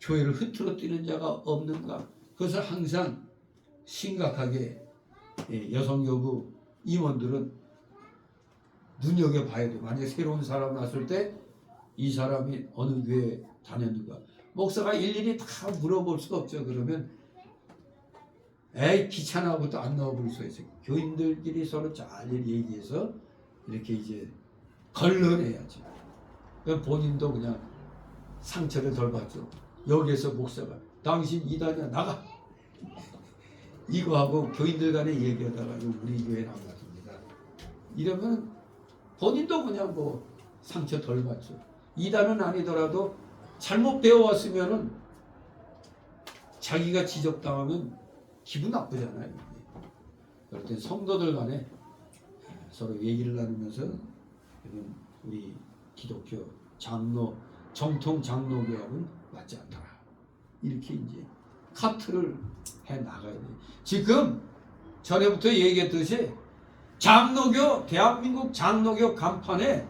교회를 흐트러뜨리는 자가 없는가? 그것을 항상 심각하게 여성여부 임원들은 눈여겨봐야 돼요. 만약에 새로운 사람 왔을 때 이 사람이 어느 교회에 다녔는가? 목사가 일일이 다 물어볼 수가 없죠. 그러면 귀찮아하고도 안 나와볼 수가 있어요. 교인들끼리 서로 잘 얘기해서 이렇게 이제 걸러내야죠. 본인도 그냥 상처를 덜 받죠. 여기에서 목사가 당신 이단이야 나가 이거 하고 교인들 간에 얘기하다가 우리 교회 나갔습니다. 이러면 본인도 그냥 뭐 상처 덜 받죠. 이단은 아니더라도 잘못 배워왔으면은 자기가 지적당하면 기분 나쁘잖아요. 그럴 땐 성도들 간에 서로 얘기를 나누면서 우리 기독교 장로 정통 장로교하고는 맞지 않다. 이렇게 이제 카트를 해 나가야 돼요. 지금 전에부터 얘기했듯이 장로교 대한민국 장로교 간판에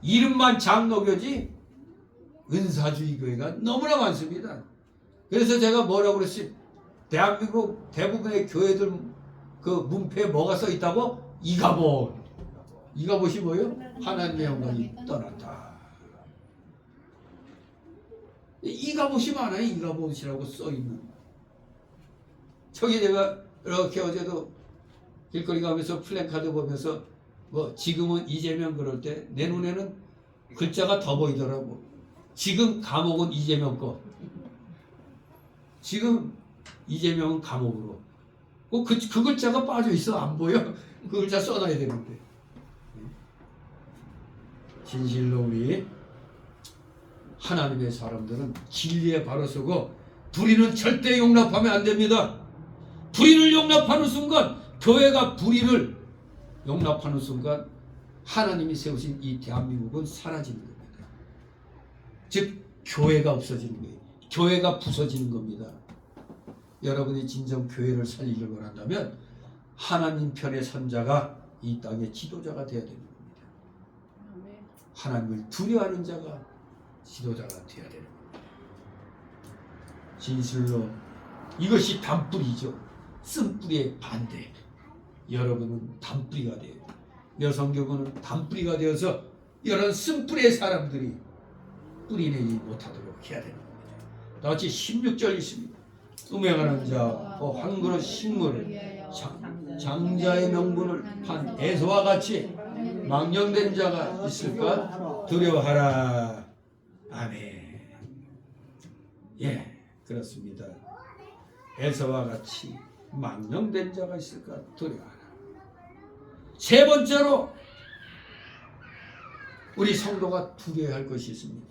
이름만 장로교지 은사주의 교회가 너무나 많습니다. 그래서 제가 뭐라고 그랬어요? 대한민국 대부분의 교회들 그 문패에 뭐가 써 있다고? 이가봇. 이가봇이 뭐예요? 하나님의 영광이 떠난다. 이가봇이 많아요. 이가봇이라고 써 있는. 저기 내가 이렇게 어제도 길거리 가면서 플랜카드 보면서 뭐 지금은 이재명 그럴 때 내 눈에는 글자가 더 보이더라고. 지금 감옥은 이재명 거. 지금 이재명은 감옥으로. 그 글자가 빠져 있어. 안 보여? 그 글자 써놔야 되는데. 진실로 우리 하나님의 사람들은 진리에 바로 서고 불의는 절대 용납하면 안 됩니다. 불의를 용납하는 순간, 교회가 불의를 용납하는 순간 하나님이 세우신 이 대한민국은 사라지는 겁니다. 즉 교회가 없어지는 거예요. 교회가 부서지는 겁니다. 여러분이 진정 교회를 살리려고 한다면 하나님 편의 선자가 이 땅의 지도자가 되어야 되는 겁니다. 하나님을 두려워하는 자가 지도자가 되어야 되는 겁니다. 진실로 이것이 단뿌리죠. 쓴뿌리의 반대. 여러분은 단뿌리가 돼요. 여성교구는 단뿌리가 되어서 이런 쓴뿌리의 사람들이 뿌리내지 못하도록 해야 되는 겁니다. 다같이 16절 있습니다. 음행하는 자, 한 그릇 식물을 장자의 명분을 판 에서와 같이 망령된 자가 있을까 두려워하라. 아멘. 예, 그렇습니다. 에서와 같이 망령된 자가 있을까 두려워하라. 세 번째로 우리 성도가 두려워할 것이 있습니다.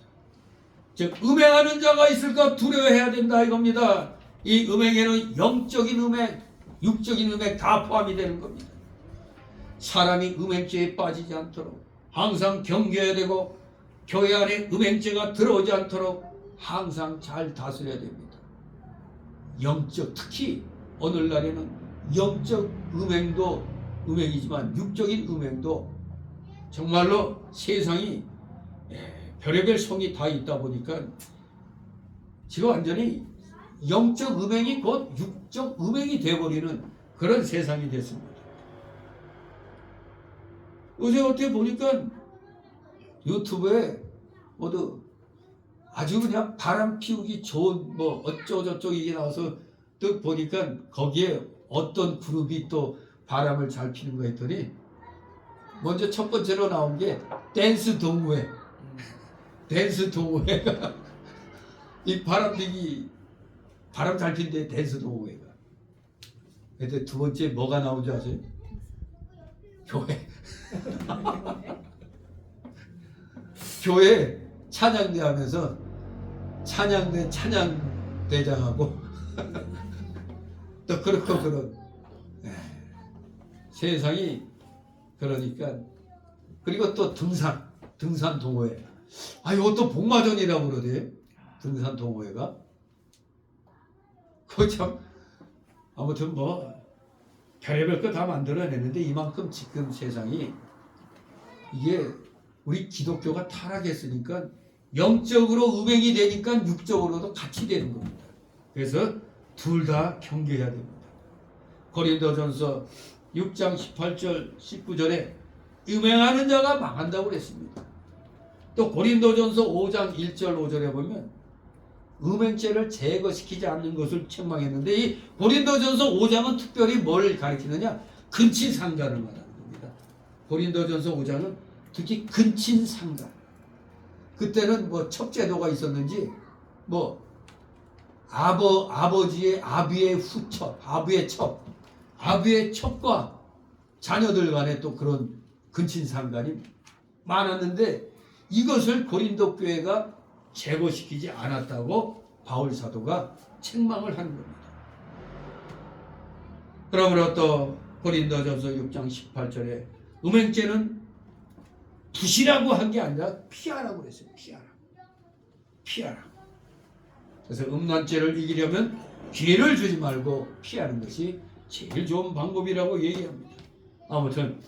즉 음행하는 자가 있을까 두려워해야 된다 이겁니다. 이 음행에는 영적인 음행, 육적인 음행 다 포함이 되는 겁니다. 사람이 음행죄에 빠지지 않도록 항상 경계해야 되고 교회 안에 음행죄가 들어오지 않도록 항상 잘 다스려야 됩니다. 영적, 특히 오늘날에는 영적 음행도 음행이지만 육적인 음행도 정말로 세상이 별의별 성이 다 있다 보니까 지금 완전히 영적 음행이 곧 육적 음행이 되어버리는 그런 세상이 됐습니다. 요새 어떻게 보니까 유튜브에 모두 아주 그냥 바람 피우기 좋은 뭐 어쩌고저쩌고 이게 나와서 또 보니까 거기에 어떤 그룹이 또 바람을 잘 피는 거 했더니 먼저 첫 번째로 나온 게 댄스 동호회. 댄스 동호회가 이 바람 잘 핀데 댄스 동호회가. 근데 두 번째 뭐가 나오는지 아세요? 교회. 교회 찬양대 하면서 찬양대 찬양대장하고 또 그렇고 그런 세상이 그러니까. 그리고 또 등산 동호회. 이것도 복마전이라고 그러대요. 등산 동호회가. 그 참 아무튼 뭐 별의별 거 다 만들어내는데 이만큼 지금 세상이 이게 우리 기독교가 타락했으니까 영적으로 음행이 되니까 육적으로도 같이 되는 겁니다. 그래서 둘 다 경계해야 됩니다. 고린도전서 6장 18절 19절에 음행하는 자가 망한다고 그랬습니다. 또 고린도전서 5장 1절 5절에 보면 음행죄를 제거시키지 않는 것을 책망했는데 이 고린도전서 5장은 특별히 뭘 가리키느냐? 근친상간을 말하는 겁니다. 고린도전서 5장은 특히 근친상간. 그때는 뭐 첩제도가 있었는지 뭐 아버지의 아비의 후첩, 아비의 첩과 자녀들 간에 또 그런 근친상간이 많았는데 이것을 고린도 교회가 제거시키지 않았다고 바울 사도가 책망을 하는 겁니다. 그러므로 또 고린도전서 6장 18절에 음행죄는 부시라고 한 게 아니라 피하라고 그랬어요. 피하라. 그래서 음란죄를 이기려면 기회를 주지 말고 피하는 것이 제일 좋은 방법이라고 얘기합니다. 아무튼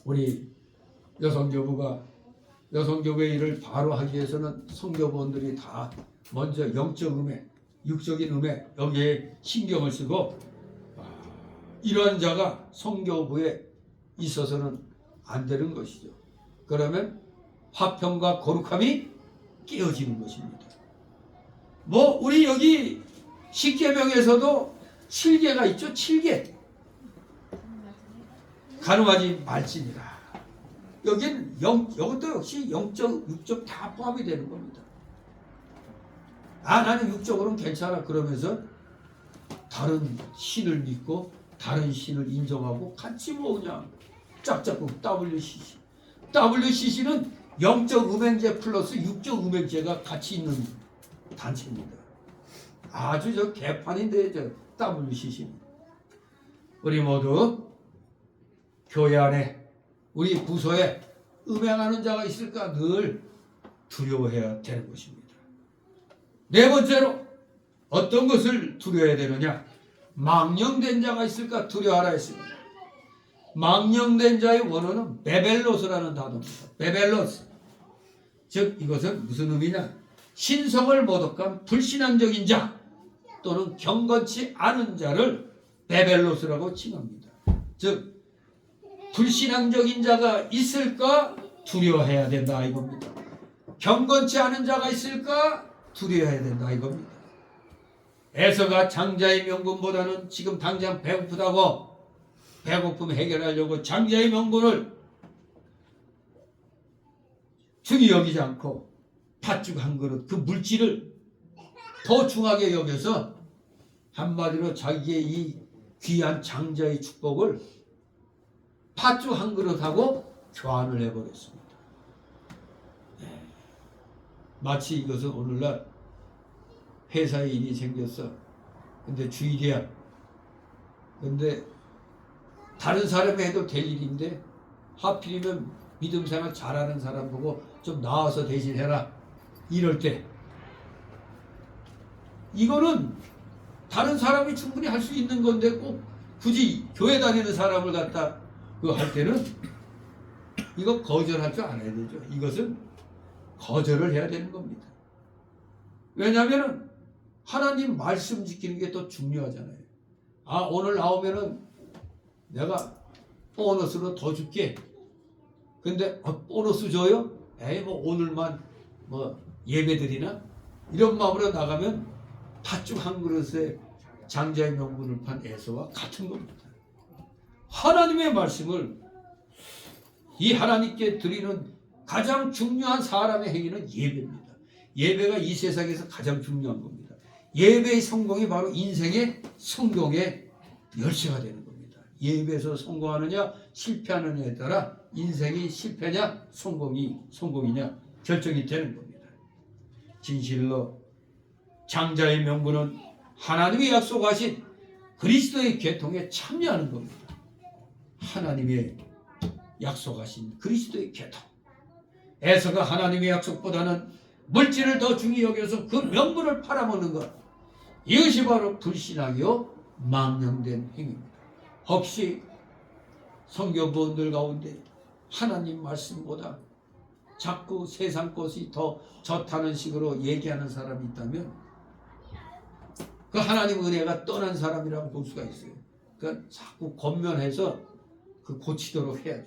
우리 여성교부가 여성교회 일을 바로 하기 위해서는 성교부원들이 다 먼저 영적 음해, 육적인 음해 여기에 신경을 쓰고 이러한 자가 성교부에 있어서는 안 되는 것이죠. 그러면 화평과 거룩함이 깨어지는 것입니다. 뭐 우리 여기 십계명에서도 7계가 있죠. 7계. 가늠하지 말지니라. 여긴 이것도 역시 영적, 육적 다 포함이 되는 겁니다. 나는 육적으로는 괜찮아 그러면서 다른 신을 믿고 다른 신을 인정하고 같이 뭐 그냥 짝짝꿍 WCC. WCC는 영적 음행제 플러스 육적 음행제가 같이 있는 단체입니다. 아주 저 개판인데 저 WCC는. 우리 모두 교회 안에 우리 부서에 음행하는 자가 있을까 늘 두려워해야 되는 것입니다. 네 번째로 어떤 것을 두려워해야 되느냐? 망령된 자가 있을까 두려워하라 했습니다. 망령된 자의 원어는 베벨로스라는 단어입니다. 베벨로스. 즉 이것은 무슨 의미냐? 신성을 모독한 불신앙적인 자 또는 경건치 않은 자를 베벨로스라고 칭합니다. 즉 불신앙적인 자가 있을까 두려워해야 된다 이겁니다. 경건치 않은 자가 있을까 두려워해야 된다 이겁니다. 에서가 장자의 명분보다는 지금 당장 배고프다고 배고픔 해결하려고 장자의 명분을 중히 여기지 않고 팥죽 한 그릇 그 물질을 더 중하게 여겨서 한마디로 자기의 이 귀한 장자의 축복을 팥죽 한 그릇하고 교환을 해버렸습니다. 마치 이것은 오늘날 회사에 일이 생겼어. 근데 주일이야. 근데 다른 사람이 해도 될 일인데 하필이면 믿음 생활 잘하는 사람 보고 좀 나와서 대신해라. 이럴 때 이거는 다른 사람이 충분히 할 수 있는 건데 꼭 굳이 교회 다니는 사람을 갖다 그거 할 때는 이거 거절할 줄 알아야 되죠. 이것은 거절을 해야 되는 겁니다. 왜냐하면 하나님 말씀 지키는 게 더 중요하잖아요. 오늘 나오면은 내가 보너스로 더 줄게. 근데 보너스 줘요? 뭐 오늘만 뭐 예배드리나? 이런 마음으로 나가면 팥죽 한 그릇에 장자의 명분을 판 에서와 같은 겁니다. 하나님의 말씀을 이 하나님께 드리는 가장 중요한 사람의 행위는 예배입니다. 예배가 이 세상에서 가장 중요한 겁니다. 예배의 성공이 바로 인생의 성공의 열쇠가 되는 겁니다. 예배에서 성공하느냐 실패하느냐에 따라 인생이 실패냐 성공이냐 결정이 되는 겁니다. 진실로 장자의 명분은 하나님이 약속하신 그리스도의 계통에 참여하는 겁니다. 하나님의 약속하신 그리스도의 계통. 에서가 하나님의 약속보다는 물질을 더 중히 여겨서 그 명분을 팔아먹는 것. 이것이 바로 불신앙이요 망령된 행위입니다. 혹시 성교부원들 가운데 하나님 말씀보다 자꾸 세상 것이 더 좋다는 식으로 얘기하는 사람이 있다면 그 하나님 은혜가 떠난 사람이라고 볼 수가 있어요. 그러니까 자꾸 권면해서 그 고치도록 해야죠.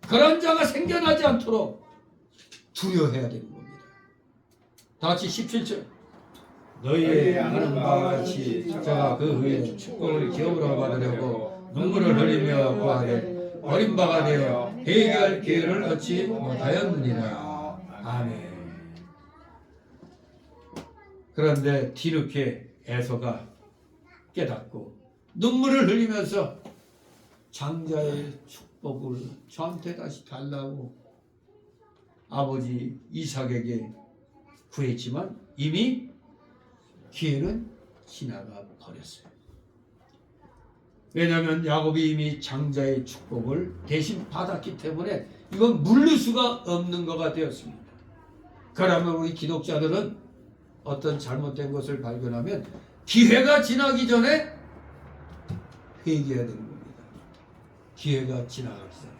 그런 자가 생겨나지 않도록 두려워해야 되는 겁니다. 다 같이 17절. 너희의 아는 바와 같이 저가 그 후에 축복을 기업으로 받으려고 눈물을 흘리며 구하되 버림바가 되어 회개할 기회를 얻지 못하였느니라. 아멘. 그런데 뒤늦게 에서가 깨닫고 눈물을 흘리면서 장자의 축복을 저한테 다시 달라고 아버지 이삭에게 구했지만 이미 기회는 지나가 버렸어요. 왜냐하면 야곱이 이미 장자의 축복을 대신 받았기 때문에 이건 물릴 수가 없는 것가 되었습니다. 그러면 우리 기독자들은 어떤 잘못된 것을 발견하면 기회가 지나기 전에 회개해야 되는 겁니다. 기회가 지나가기 전에.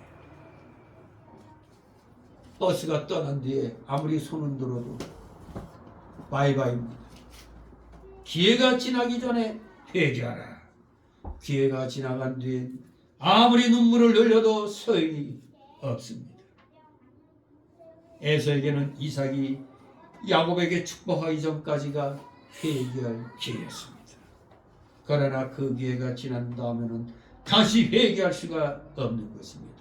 버스가 떠난 뒤에 아무리 손을 들어도 바이바이입니다. 기회가 지나기 전에 회개하라. 기회가 지나간 뒤에 아무리 눈물을 흘려도 소용이 없습니다. 에서에게는 이삭이 야곱에게 축복하기 전까지가 회개할 기회였습니다. 그러나 그 기회가 지난 다음에는 다시 회개할 수가 없는 것입니다.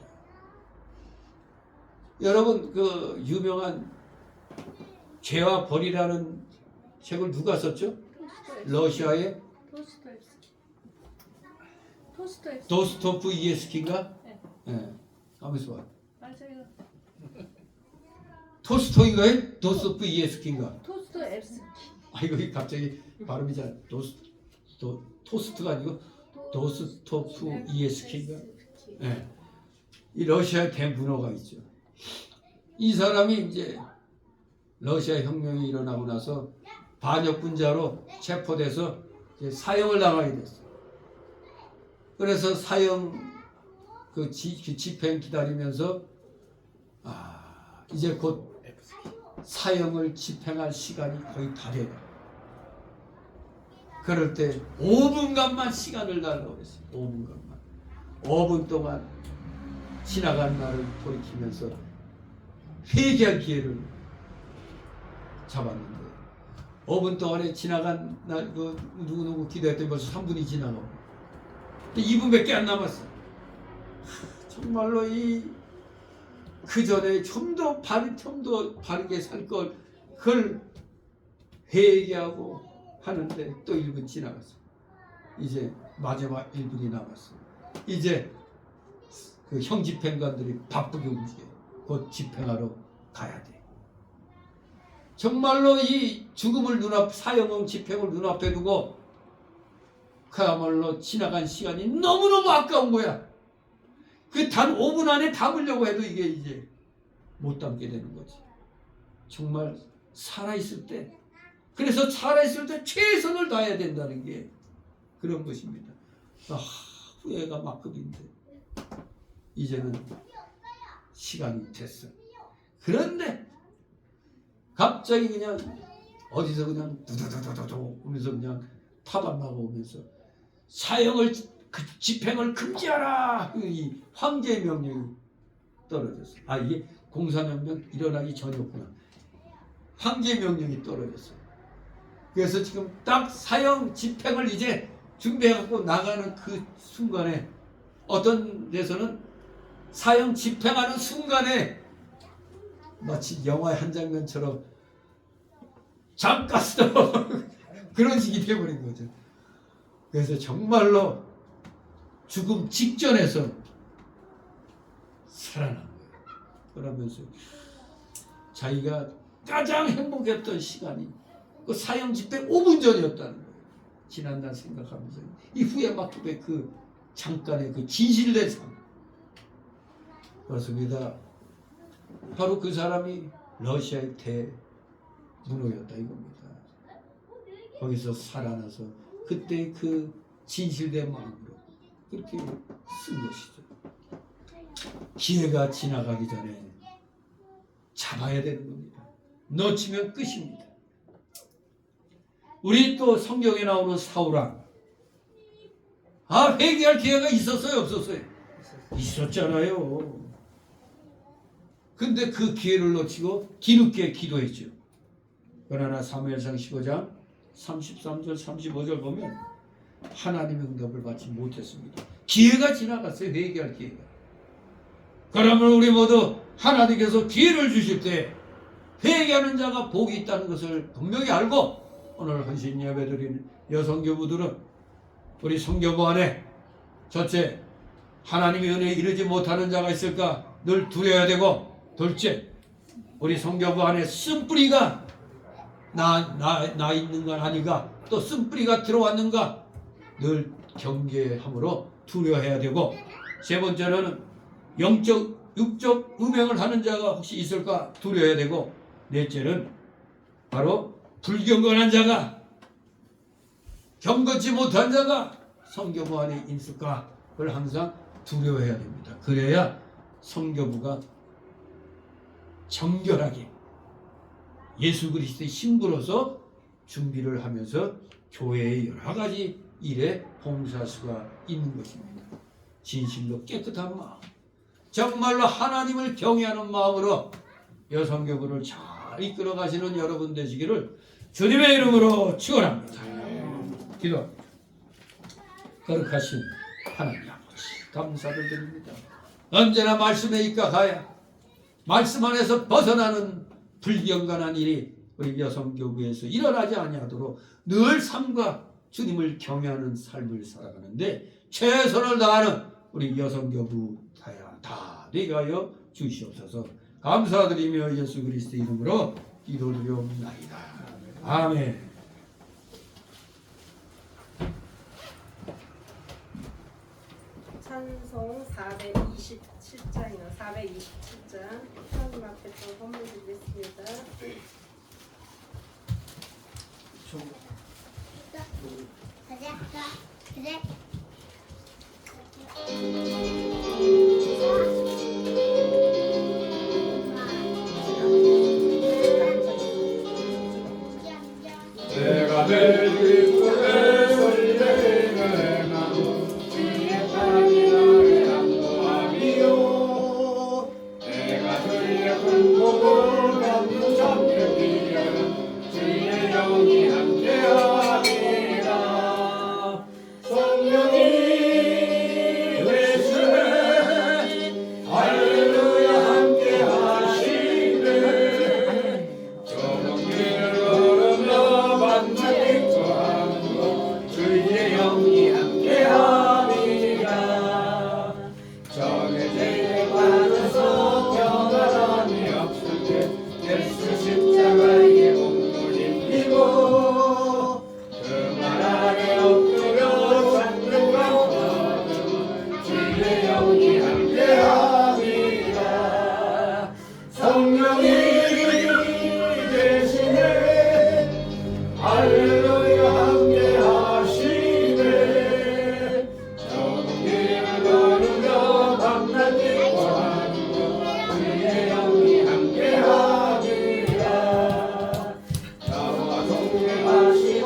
여러분, 그 유명한 죄와 벌이라는 책을 누가 썼죠? 러시아의 도스토프이에스키인가? 네. 가만있어 봐. 맞아요. 토스토이인가요? 도스토프이에스키인가? 토스토옙스키. 아, 이거 갑자기 발음이 잘 토스트가 아니고 도스토프이에스키인가? 네. 이 러시아 대문호가 있죠. 이 사람이 이제 러시아 혁명이 일어나고 나서 반역분자로 체포돼서 이제 사형을 당하게 됐어요. 그래서 사형 그 집행 기다리면서 이제 곧 사형을 집행할 시간이 거의 다 돼요. 그럴 때 5분간만 시간을 달라고 그랬어요. 5분간만. 5분 동안 지나간 날을 돌이키면서 회개할 기회를 잡았는데 5분 동안에 지나간 날 그 누구누구 기도했더니 벌써 3분이 지나가고 2분밖에 안 남았어. 정말로 그 전에 좀 더 바르게 살 걸 그걸 회개하고 하는데 또 1분 지나갔어. 이제 마지막 1분이 남았어. 이제 그 형 집행관들이 바쁘게 움직여. 곧 집행하러 가야 돼. 정말로 이 죽음을 사형 집행을 눈앞에 두고 그야말로 지나간 시간이 너무너무 아까운 거야. 그 단 5분 안에 담으려고 해도 이게 이제 못 담게 되는 거지. 정말 살아있을 때, 그래서 살아있을 때 최선을 다해야 된다는 게 그런 것입니다. 후회가 막급인데 이제는 시간이 됐어. 그런데 갑자기 그냥 어디서 그냥 두두두두두 하면서 그냥 타박나고 오면서 사형을 집행을 금지하라. 이 황제의 명령이 떨어졌어. 이게 공산혁명 일어나기 전이었구나. 황제의 명령이 떨어졌어. 그래서 지금 딱 사형 집행을 이제 준비해갖고 나가는 그 순간에 어떤 데서는 사형 집행하는 순간에 마치 영화의 한 장면처럼 잠깐 그런 식이 되어버린 거죠. 그래서 정말로 죽음 직전에서 살아난 거예요. 그러면서 자기가 가장 행복했던 시간이 그 사형 집행 5분 전이었다는 거예요. 지난날 생각하면서 이 후에 막히게 그 잠깐의 그 진실된 삶. 그렇습니다. 바로 그 사람이 러시아의 대문호였다 이겁니다. 거기서 살아나서 그때 그 진실된 마음으로 그렇게 쓴 것이죠. 기회가 지나가기 전에 잡아야 되는 겁니다. 놓치면 끝입니다. 우리 또 성경에 나오는 사울왕, 회개할 기회가 있었어요, 없었어요? 있었잖아요. 근데 그 기회를 놓치고 뒤늦게 기도했죠. 그러나 사무엘상 15장 33절 35절 보면 하나님의 응답을 받지 못했습니다. 기회가 지나갔어요. 회개할 기회가. 그러면 우리 모두 하나님께서 기회를 주실 때 회개하는 자가 복이 있다는 것을 분명히 알고 오늘 헌신 예배드린 여성교부들은 우리 성교부 안에 첫째, 하나님의 은혜에 이르지 못하는 자가 있을까 늘 두려워야 되고, 둘째, 우리 성교부 안에 쓴뿌리가 나 있는 건 아닌가, 또 쓴뿌리가 들어왔는가 늘 경계함으로 두려워해야 되고, 세 번째로는 영적, 육적 음행을 하는 자가 혹시 있을까 두려워해야 되고, 넷째는 바로 불경건한 자가, 경건치 못한 자가 성교부 안에 있을까 그걸 항상 두려워해야 됩니다. 그래야 성교부가 정결하게 예수 그리스도의 신부로서 준비를 하면서 교회의 여러 가지 일에 봉사할 수가 있는 것입니다. 진실로 깨끗한 마음, 정말로 하나님을 경외하는 마음으로 여성교부를 잘 이끌어 가시는 여러분 되시기를 주님의 이름으로 축원합니다. 기도합니다. 거룩하신 하나님 아버지, 감사를 드립니다. 언제나 말씀에 입각하여 말씀 안에서 벗어나는 불경건한 일이 우리 여성교부에서 일어나지 아니하도록 늘 삶과 주님을 경외하는 삶을 살아가는데 최선을 다하는 우리 여성교부 다 되게 하여 주시옵소서. 감사드리며 예수 그리스도 이름으로 기도드리옵나이다. 아멘. 찬송 427장이요. 427장 하나님 앞에 또 선물 드리겠습니다. 그래. 내가 늘 기쁨에 설레는 마음 주의 사랑이 나를 안도하리요. 내가 주의 군복을 받는 잡혀 뛰려는 주의 영이 함께하리라. 성령이 되시네 할렐루야 함께하시네. 저는 길을 걸으며 만나게 구하고 주의 영이 함께하리라. 적의 죄에 빠져서 평안함이 없을 때 예수 십자가의 몸을 입히고 그 말 아래 엎드려 찬송과 받으면 주의 영이 함께하리라. 성령이 되시네 할렐루야 함께하시네. 저는 길을 걸으며 밤낮 기뻐하는 것 주의 영이 함께하리라. 나와 동행하시고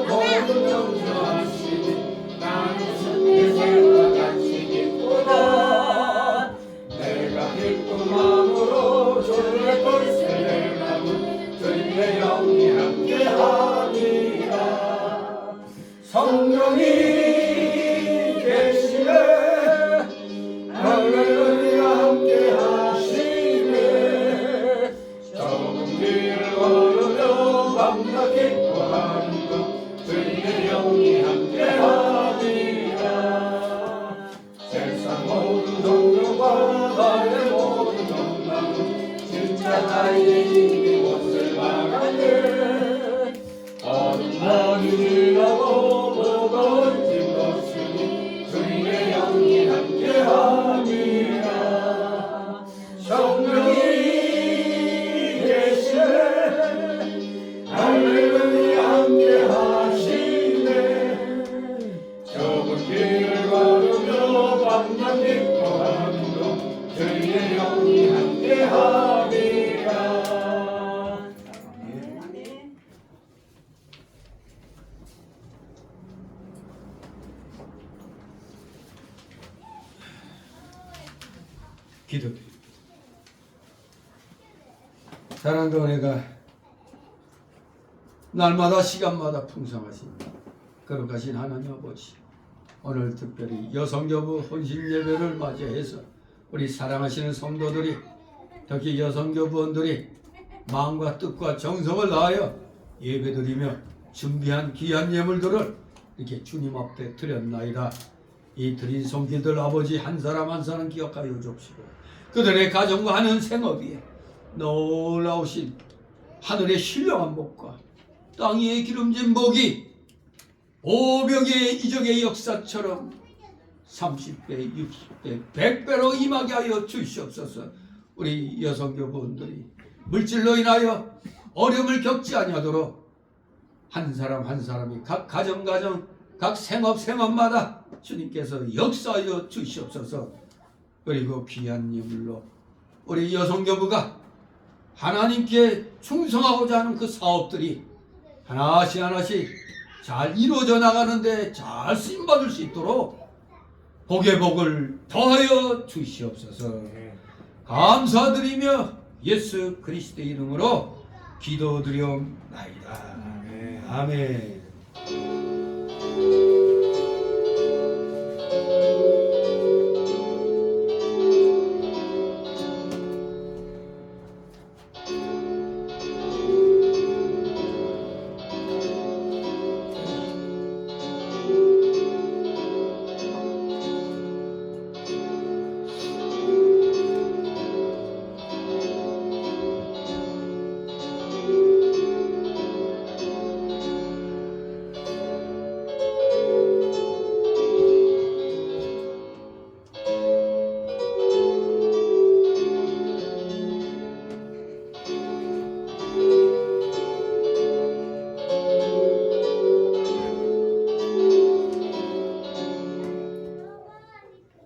모든 용서하시니 나는 주의 생과 같이 기쁘다. 내가 기쁜 마음으로 주의 뜻을 행하면 주의 영이 함께하리라. 성령이 계시네 할렐루야 함께하시네. 좁은 길을 걸으며 밤낮 기뻐하는 것 주의 영이 함께하리라. 세상 모든 종교와 나의 모든 욕망은 진짜 나의 힘이 옷을 막았네. 어둠만이 지나고 무거운 짐 없으니 주의 영이 함께하리라. 성령이 계시네 할렐루야 함께하시네. 좁은 길을 걸으며 밤낮 기뻐하는 것 주의 영이 함께하리라. 아멘. 기도드립니다. 사랑과 은혜가 날마다 시간마다 풍성하신 거룩하신 하나님 아버지, 오늘 특별히 여성교부 혼신 예배를 맞이해서 우리 사랑하시는 성도들이, 특히 여성교부원들이 마음과 뜻과 정성을 다하여 예배드리며 준비한 귀한 예물들을 이렇게 주님 앞에 드렸나이다. 이 드린 손길들 아버지 한 사람 한 사람 기억하여 주옵시고 그들의 가정과 하는 생업위에 놀라우신 하늘의 신령한 복과 땅 위의 기름진 복이 오병의 이적의 역사처럼 30배, 60배, 100배로 임하게 하여 주시옵소서. 우리 여성교부원들이 물질로 인하여 어려움을 겪지 아니하도록 한 사람 한 사람이 각 가정 각 생업마다 주님께서 역사하여 주시옵소서. 그리고 귀한 예물로 우리 여성교부가 하나님께 충성하고자 하는 그 사업들이 하나씩 하나씩 잘 이루어져 나가는데 잘 쓰임받을 수 있도록 복의 복을 더하여 주시옵소서. 감사드리며 예수 그리스도의 이름으로 기도드리옵나이다. 아멘.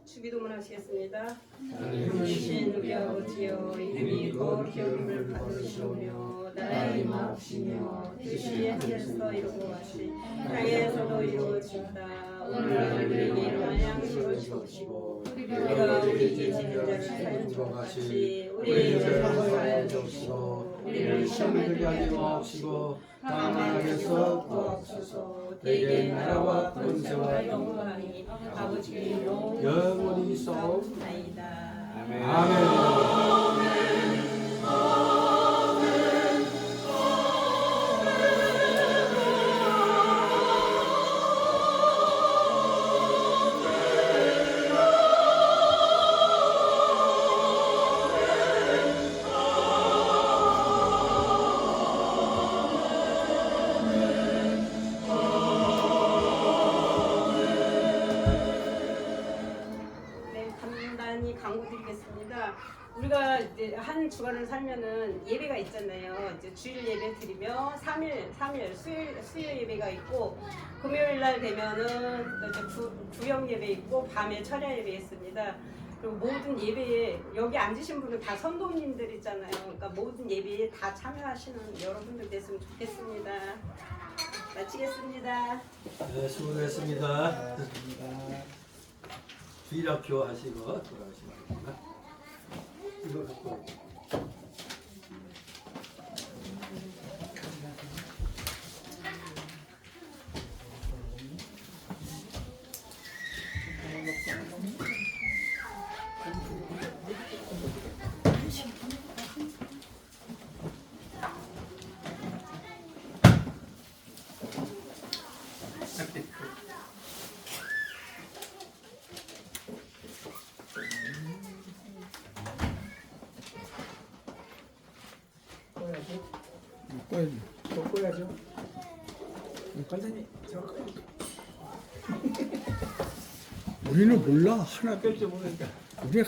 주기도문 하시겠습니다. 하나님 우리 아버지여 이름이 거룩히 여김을 받으시오며 나라의 임하옵시며 뜻이 하늘에서 이루고 같이 땅에서도 이루어진다. 오늘날 우리에게 일어날 양식을 주옵시고 우리가 우리 죄진 자를 사하여 준 같이 우리의 죄를 사하여 주옵시고 우리를 시험에 들게 하지 마옵시고 다만 악에서 구하옵소서. 대개 나라와 권세와 영광이 아버지의 이름으로 영원히 있사옵나이다. 아멘. 네, 간단히 광고 드리겠습니다. 우리가 이제 한 주간을 살면은 예배가 있잖아요. 이제 주일 예배 드리며 3일 수요 예배가 있고 금요일 날 되면은 또 이제 구역 예배 있고 밤에 철야 예배 있습니다. 그리고 모든 예배에 여기 앉으신 분들 다 선도님들 있잖아요. 그러니까 모든 예배에 다 참여하시는 여러분들 됐으면 좋겠습니다. 마치겠습니다. 네, 수고하셨습니다. 주일학교 하시고 돌아가시면 됩니다. 이거 갖고 꺼야지. 또 꺼야죠. 관장님, 저 꺼야죠. 우리는 몰라. 하나 뺄 줄 모르니까.